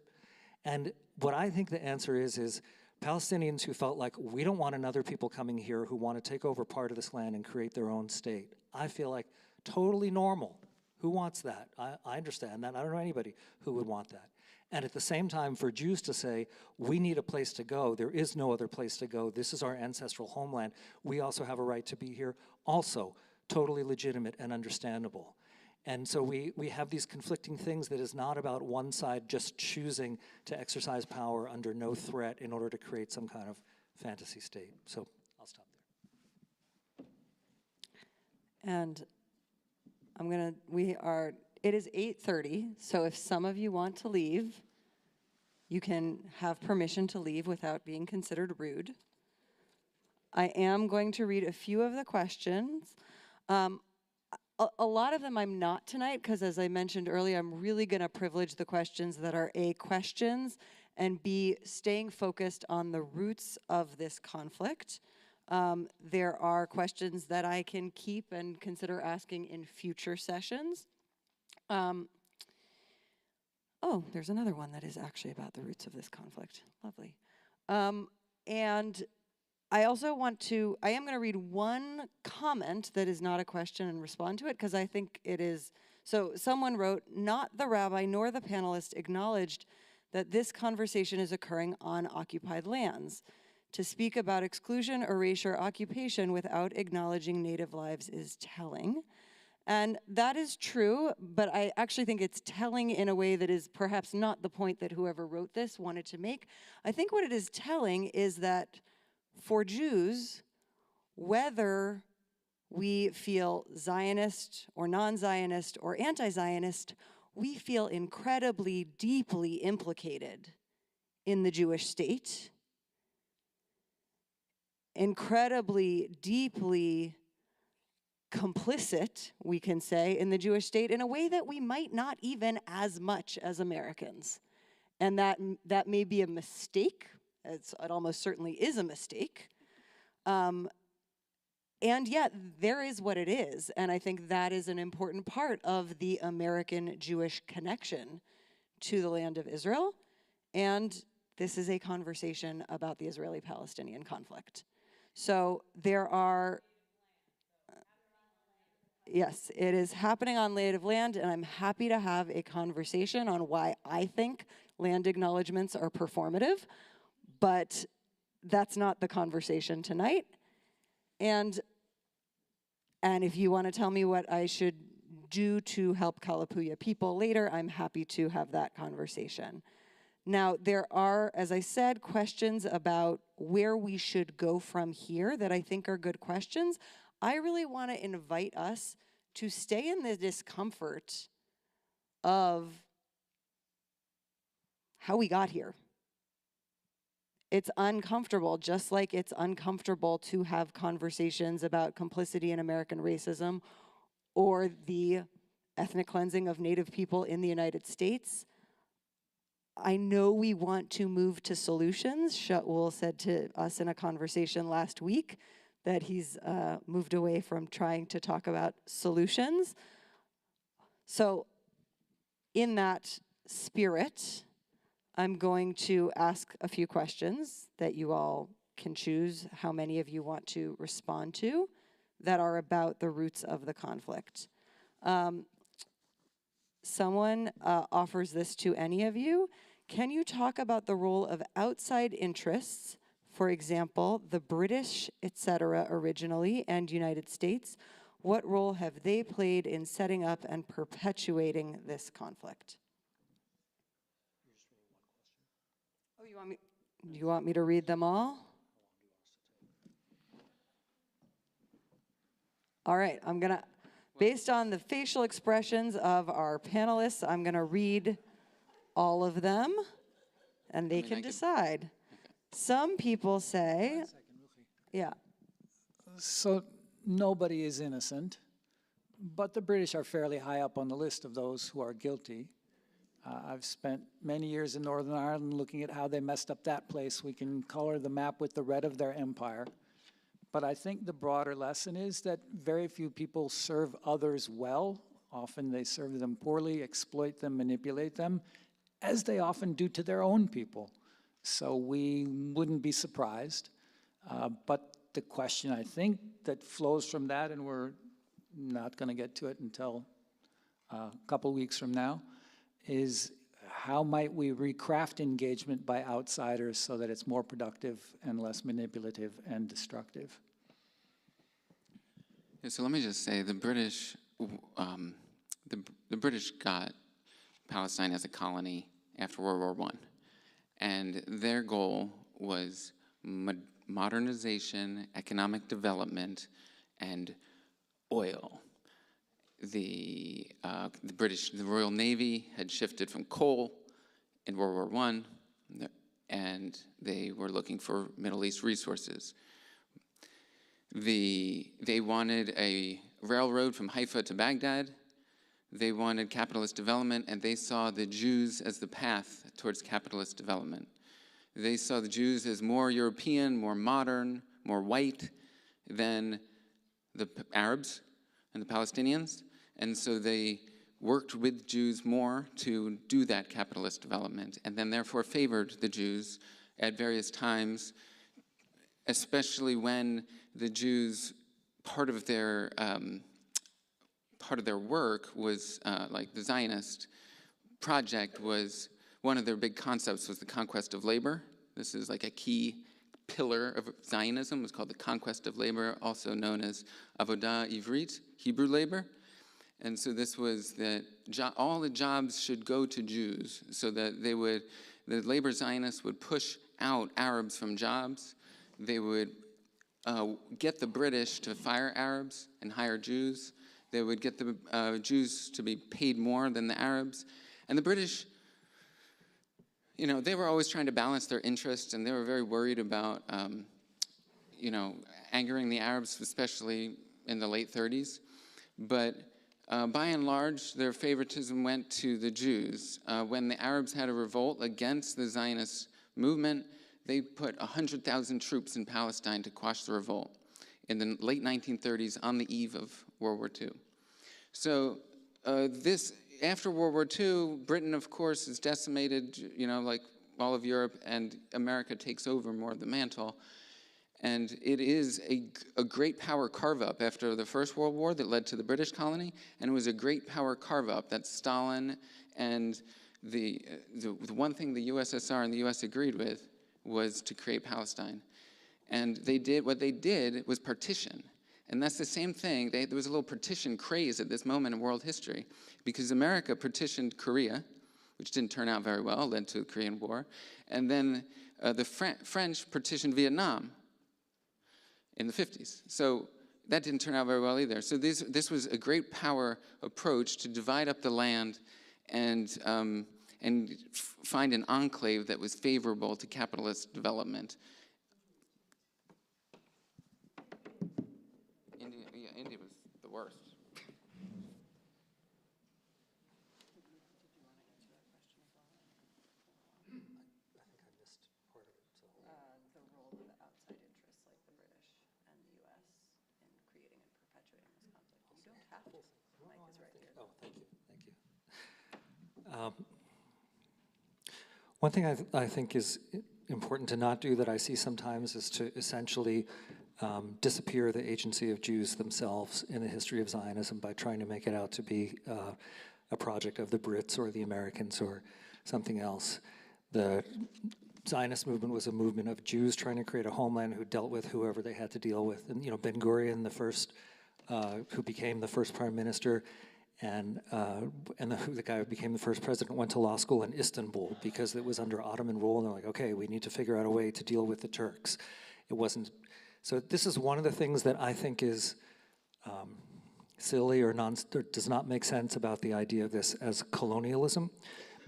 Speaker 4: And what I think the answer is Palestinians who felt like, we don't want another people coming here who want to take over part of this land and create their own state. I feel like totally normal. Who wants that? I understand that. I don't know anybody who would want that. And at the same time, for Jews to say, we need a place to go, there is no other place to go, this is our ancestral homeland, we also have a right to be here, also totally legitimate and understandable. And so we have these conflicting things that is not about one side just choosing to exercise power under no threat in order to create some kind of fantasy state. So I'll stop there.
Speaker 1: And it is 8:30, so if some of you want to leave, you can have permission to leave without being considered rude. I am going to read a few of the questions. A lot of them I'm not tonight, because as I mentioned earlier, I'm really going to privilege the questions that are A, questions, and B, staying focused on the roots of this conflict. There are questions that I can keep and consider asking in future sessions. Oh, there's another one that is actually about the roots of this conflict. Lovely. And I am going to read one comment that is not a question and respond to it, because I think it is. So someone wrote, not the rabbi nor the panelist acknowledged that this conversation is occurring on occupied lands. To speak about exclusion, erasure, occupation without acknowledging Native lives is telling. And that is true, but I actually think it's telling in a way that is perhaps not the point that whoever wrote this wanted to make. I think what it is telling is that for Jews, whether we feel Zionist or non-Zionist or anti-Zionist, we feel incredibly deeply implicated in the Jewish state, incredibly deeply complicit, we can say, in the Jewish state in a way that we might not even as much as Americans. And that may be a mistake. It almost certainly is a mistake. And yet, there is what it is. And I think that is an important part of the American Jewish connection to the land of Israel. And this is a conversation about the Israeli-Palestinian conflict. So there are, yes, it is happening on native land, and I'm happy to have a conversation on why I think land acknowledgements are performative. But that's not the conversation tonight. And if you want to tell me what I should do to help Kalapuya people later, I'm happy to have that conversation. Now, there are, as I said, questions about where we should go from here that I think are good questions. I really want to invite us to stay in the discomfort of how we got here. It's uncomfortable, just like it's uncomfortable to have conversations about complicity in American racism or the ethnic cleansing of Native people in the United States. I know we want to move to solutions. Shaul said to us in a conversation last week that he's moved away from trying to talk about solutions. So in that spirit, I'm going to ask a few questions that you all can choose how many of you want to respond to that are about the roots of the conflict. someone offers this to any of you, can you talk about the role of outside interests, for example, the British, etc., originally, and United States? What role have they played in setting up and perpetuating this conflict? Oh, you want me to read them all? All right, I'm gonna, based on the facial expressions of our panelists, I'm gonna read all of them, and they can decide. Some people say, yeah.
Speaker 2: So nobody is innocent, but the British are fairly high up on the list of those who are guilty. I've spent many years in Northern Ireland looking at how they messed up that place. We can color the map with the red of their empire. But I think the broader lesson is that very few people serve others well. Often they serve them poorly, exploit them, manipulate them, as they often do to their own people. So we wouldn't be surprised. But the question, I think, that flows from that, and we're not going to get to it until a couple weeks from now, is how might we recraft engagement by outsiders so that it's more productive and less manipulative and destructive?
Speaker 3: Yeah, so let me just say the British got Palestine as a colony after World War I, and their goal was modernization, economic development, and oil. The Royal Navy had shifted from coal in World War I, and they were looking for Middle East resources. They wanted a railroad from Haifa to Baghdad. They wanted capitalist development, and they saw the Jews as the path towards capitalist development. They saw the Jews as more European, more modern, more white than the Arabs and the Palestinians. And so they worked with Jews more to do that capitalist development, and then therefore favored the Jews at various times, especially when the Jews, part of their work was, like the Zionist project was, one of their big concepts was the conquest of labor. This is like a key pillar of Zionism. It was called the conquest of labor, also known as avodah ivrit, Hebrew labor. And so this was that all the jobs should go to Jews, so that the labor Zionists would push out Arabs from jobs. They would get the British to fire Arabs and hire Jews. They would get the Jews to be paid more than the Arabs. And the British, they were always trying to balance their interests, and they were very worried about, angering the Arabs, especially in the late 30s. But by and large, their favoritism went to the Jews. When the Arabs had a revolt against the Zionist movement, they put 100,000 troops in Palestine to quash the revolt in the late 1930s on the eve of World War II. So after World War II, Britain, of course, is decimated, like all of Europe, and America takes over more of the mantle. And it is a great power carve-up after the First World War that led to the British colony, and it was a great power carve-up that Stalin and the one thing the USSR and the US agreed with was to create Palestine. And what they did was partition. And that's the same thing. There was a little partition craze at this moment in world history, because America partitioned Korea, which didn't turn out very well, led to the Korean War. And then the French partitioned Vietnam in the 50s. So that didn't turn out very well either. So this was a great power approach to divide up the land and find an enclave that was favorable to capitalist development. India was the worst.
Speaker 1: The role of outside interests like the British and the U.S. in creating and perpetuating this conflict. You don't have to. The mic is right here.
Speaker 4: Oh, thank you. One thing I think is important to not do that I see sometimes is to essentially disappear the agency of Jews themselves in the history of Zionism by trying to make it out to be a project of the Brits or the Americans or something else. The Zionist movement was a movement of Jews trying to create a homeland who dealt with whoever they had to deal with. And, you know, Ben-Gurion, who became the first prime minister, and the guy who became the first president went to law school in Istanbul because it was under Ottoman rule, and they're like, okay, we need to figure out a way to deal with the Turks. It wasn't, so this is one of the things that I think is silly or does not make sense about the idea of this as colonialism,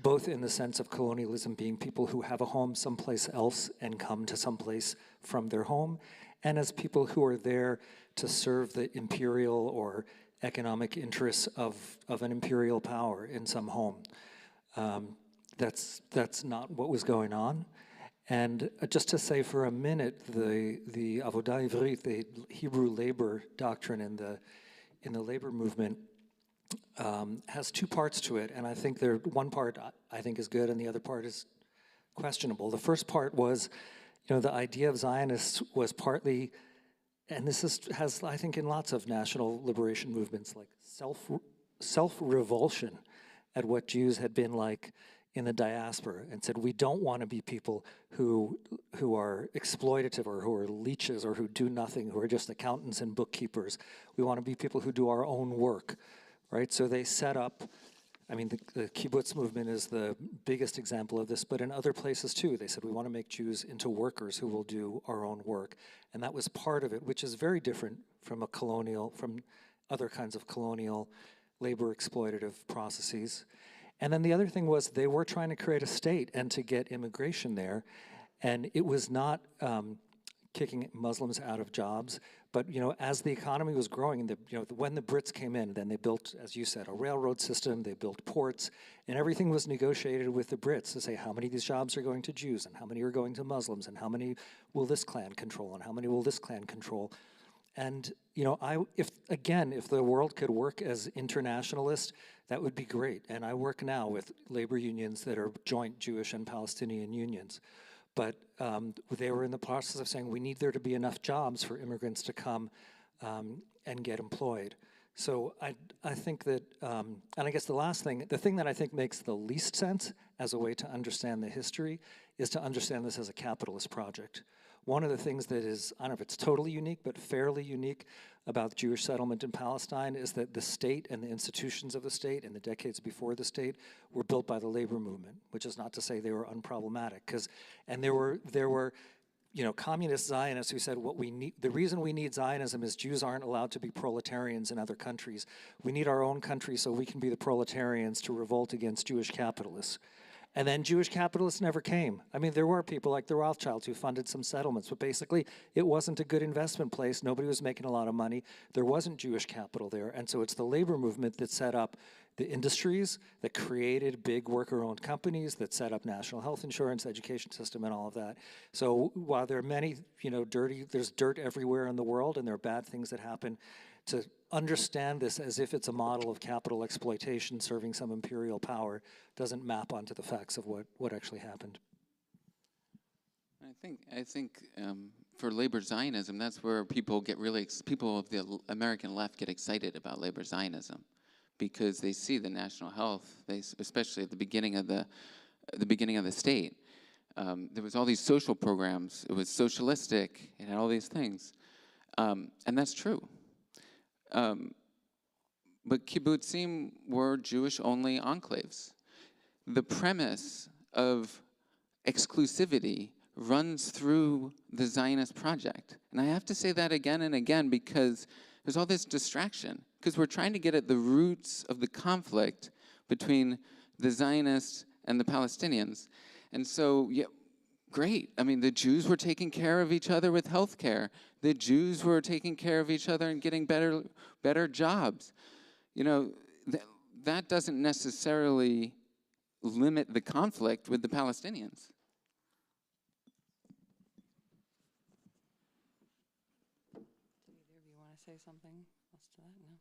Speaker 4: both in the sense of colonialism being people who have a home someplace else and come to someplace from their home, and as people who are there to serve the imperial or economic interests of an imperial power in some home. That's not what was going on. And just to say for a minute, the Avodah Ivrit, the Hebrew labor doctrine in the labor movement, has two parts to it, and I think one part I think is good and the other part is questionable. The first part was, you know, the idea of Zionists was partly, and this has I think in lots of national liberation movements, like self-revulsion at what Jews had been like in the diaspora, and said, we don't want to be people who are exploitative or who are leeches or who do nothing, who are just accountants and bookkeepers. We want to be people who do our own work. Right, so they set up, I mean, the kibbutz movement is the biggest example of this, but in other places too, they said we want to make Jews into workers who will do our own work. And that was part of it, which is very different from from other kinds of colonial labor exploitative processes. And then the other thing was they were trying to create a state and to get immigration there. And it was not kicking Muslims out of jobs. But, you know, as the economy was growing, and when the Brits came in, then they built, as you said, a railroad system, they built ports, and everything was negotiated with the Brits to say how many of these jobs are going to Jews, and how many are going to Muslims, and how many will this clan control, and how many will this clan control. And, you know, if the world could work as internationalist, that would be great. And I work now with labor unions that are joint Jewish and Palestinian unions. But they were in the process of saying we need there to be enough jobs for immigrants to come and get employed. So I think that, and I guess the thing that I think makes the least sense as a way to understand the history is to understand this as a capitalist project. One of the things that is, I don't know if it's totally unique, but fairly unique about Jewish settlement in Palestine is that the state and the institutions of the state in the decades before the state were built by the labor movement, which is not to say they were unproblematic. And there were you know, communist Zionists who said the reason we need Zionism is Jews aren't allowed to be proletarians in other countries. We need our own country so we can be the proletarians to revolt against Jewish capitalists. And then Jewish capitalists never came. I mean, there were people like the Rothschilds who funded some settlements, but basically it wasn't a good investment place. Nobody was making a lot of money. There wasn't Jewish capital there. And so it's the labor movement that set up the industries, that created big worker-owned companies, that set up national health insurance, education system, and all of that. So while there are many, you know, there's dirt everywhere in the world, and there are bad things that happen, to understand this as if it's a model of capital exploitation serving some imperial power doesn't map onto the facts of what actually happened.
Speaker 3: I think for labor Zionism, that's where people of the American left get excited about labor Zionism, because they see the national health, especially at the beginning of the state. There was all these social programs. It was socialistic. It had all these things, and that's true. But kibbutzim were Jewish-only enclaves. The premise of exclusivity runs through the Zionist project. And I have to say that again and again because there's all this distraction, because we're trying to get at the roots of the conflict between the Zionists and the Palestinians. And so, yeah, great. I mean, the Jews were taking care of each other with health care. The Jews were taking care of each other and getting better jobs. You know, that doesn't necessarily limit the conflict with the Palestinians.
Speaker 1: Do either of you want to say something else to that? No?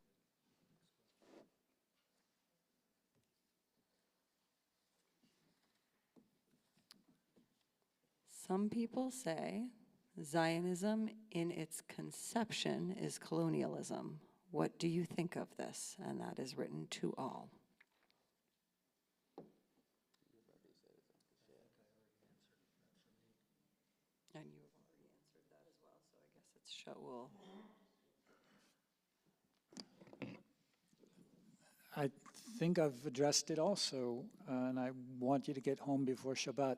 Speaker 1: Some people say Zionism in its conception is colonialism. What do you think of this? And that is written to all. Shaul.
Speaker 2: I think I've addressed it also, and I want you to get home before Shabbat.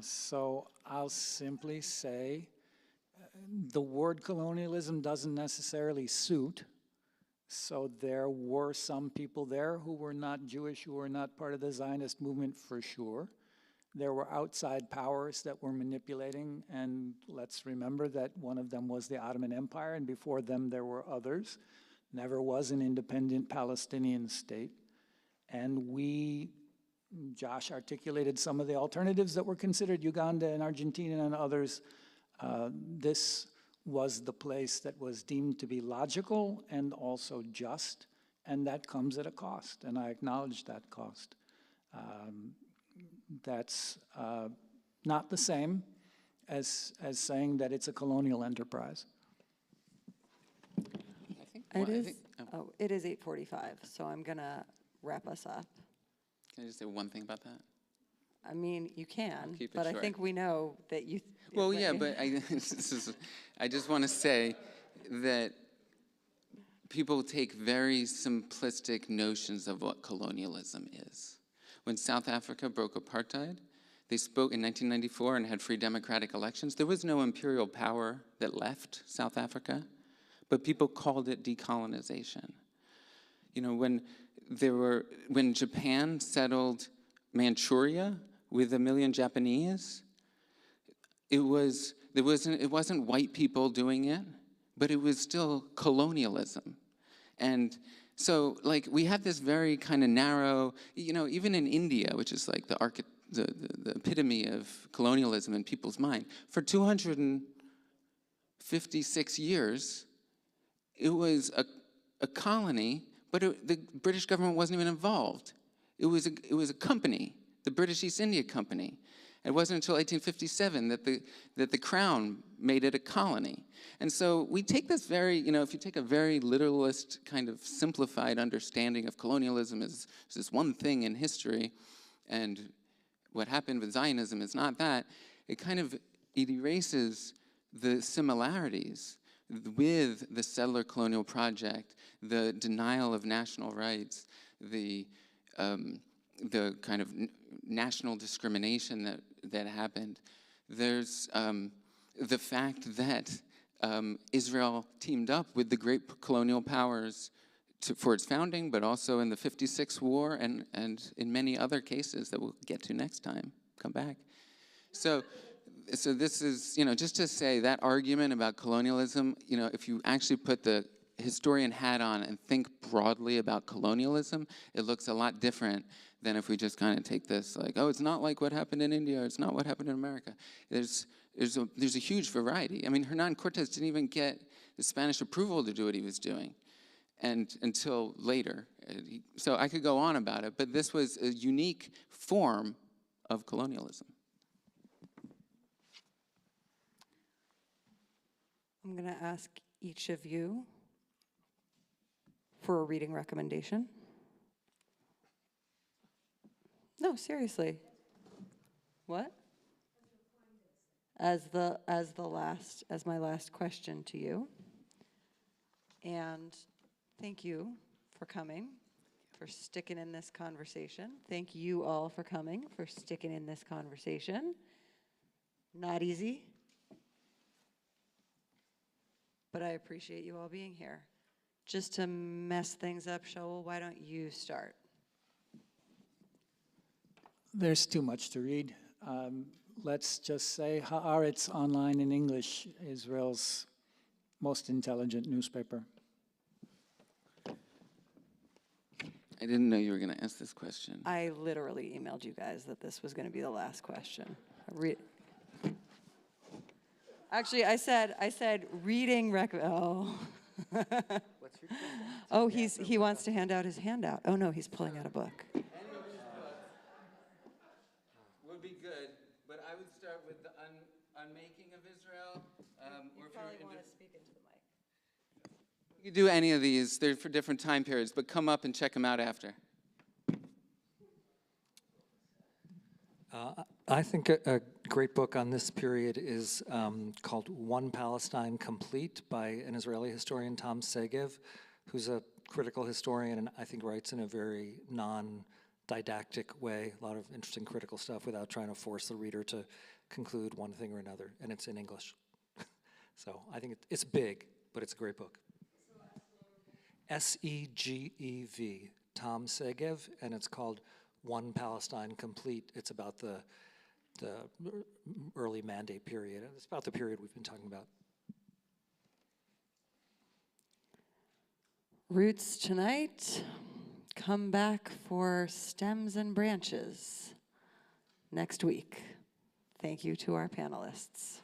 Speaker 2: So I'll simply say the word colonialism doesn't necessarily suit. So there were some people there who were not Jewish, who were not part of the Zionist movement for sure. There were outside powers that were manipulating, and let's remember that one of them was the Ottoman Empire, and before them there were others. Never was an independent Palestinian state. And Josh articulated some of the alternatives that were considered, Uganda and Argentina and others. This was the place that was deemed to be logical and also just, and that comes at a cost, and I acknowledge that cost. That's not the same as saying that it's a colonial enterprise.
Speaker 1: It is 8:45, so I'm gonna wrap us up.
Speaker 3: Can I just say one thing about that?
Speaker 1: I mean, you can,
Speaker 3: keep it
Speaker 1: but I
Speaker 3: short.
Speaker 1: think we know that you.
Speaker 3: Well, yeah, but I just want to say that people take very simplistic notions of what colonialism is. When South Africa broke apartheid, they spoke in 1994 and had free democratic elections. There was no imperial power that left South Africa, but people called it decolonization. You know, when Japan settled Manchuria with 1 million Japanese, it wasn't white people doing it, but it was still colonialism. And so, like, we have this very kind of narrow, you know, even in India, which is like the epitome of colonialism in people's mind, for 256 years, it was a colony, but the British government wasn't even involved. It was a company, the British East India Company. It wasn't until 1857 that the Crown made it a colony. And so we take this very, you know, if you take a very literalist kind of simplified understanding of colonialism as this one thing in history, and what happened with Zionism is not that, it erases the similarities with the settler colonial project, the denial of national rights, the kind of national discrimination that happened. There's the fact that Israel teamed up with the great colonial powers for its founding, but also in the 56 war and in many other cases that we'll get to next time. Come back. So this is, you know, just to say that argument about colonialism, you know, if you actually put the historian hat on and think broadly about colonialism, it looks a lot different than if we just kind of take this like, oh, it's not like what happened in India, or it's not what happened in America. There's a huge variety. I mean, Hernan Cortes didn't even get the Spanish approval to do what he was doing, and until later. So I could go on about it, but this was a unique form of colonialism.
Speaker 1: I'm going to ask each of you for a reading recommendation. No, seriously. What? As my last question to you. And thank you for coming, for sticking in this conversation. Thank you all for coming, for sticking in this conversation. Not easy, but I appreciate you all being here. Just to mess things up, Shaul, why don't you start?
Speaker 2: There's too much to read. Let's just say Haaretz Online in English, Israel's most intelligent newspaper.
Speaker 3: I didn't know you were going to ask this question.
Speaker 1: I literally emailed you guys that this was going to be the last question. Actually, I said reading oh. Oh, he wants to hand out his handout. Oh no, he's pulling out a book.
Speaker 3: Would be good, but I would start with the unmaking of Israel.
Speaker 1: You probably want to speak into the mic.
Speaker 3: You can do any of these. They're for different time periods, but come up and check them out after.
Speaker 4: I think a great book on this period is called One Palestine Complete by an Israeli historian, Tom Segev, who's a critical historian and I think writes in a very non-didactic way, a lot of interesting critical stuff without trying to force the reader to conclude one thing or another, and it's in English. So I think it's big, but it's a great book. S-E-G-E-V, Tom Segev, and it's called One Palestine Complete. It's about the early mandate period. It's about the period we've been talking about.
Speaker 1: Roots tonight. Come back for Stems and Branches next week. Thank you to our panelists.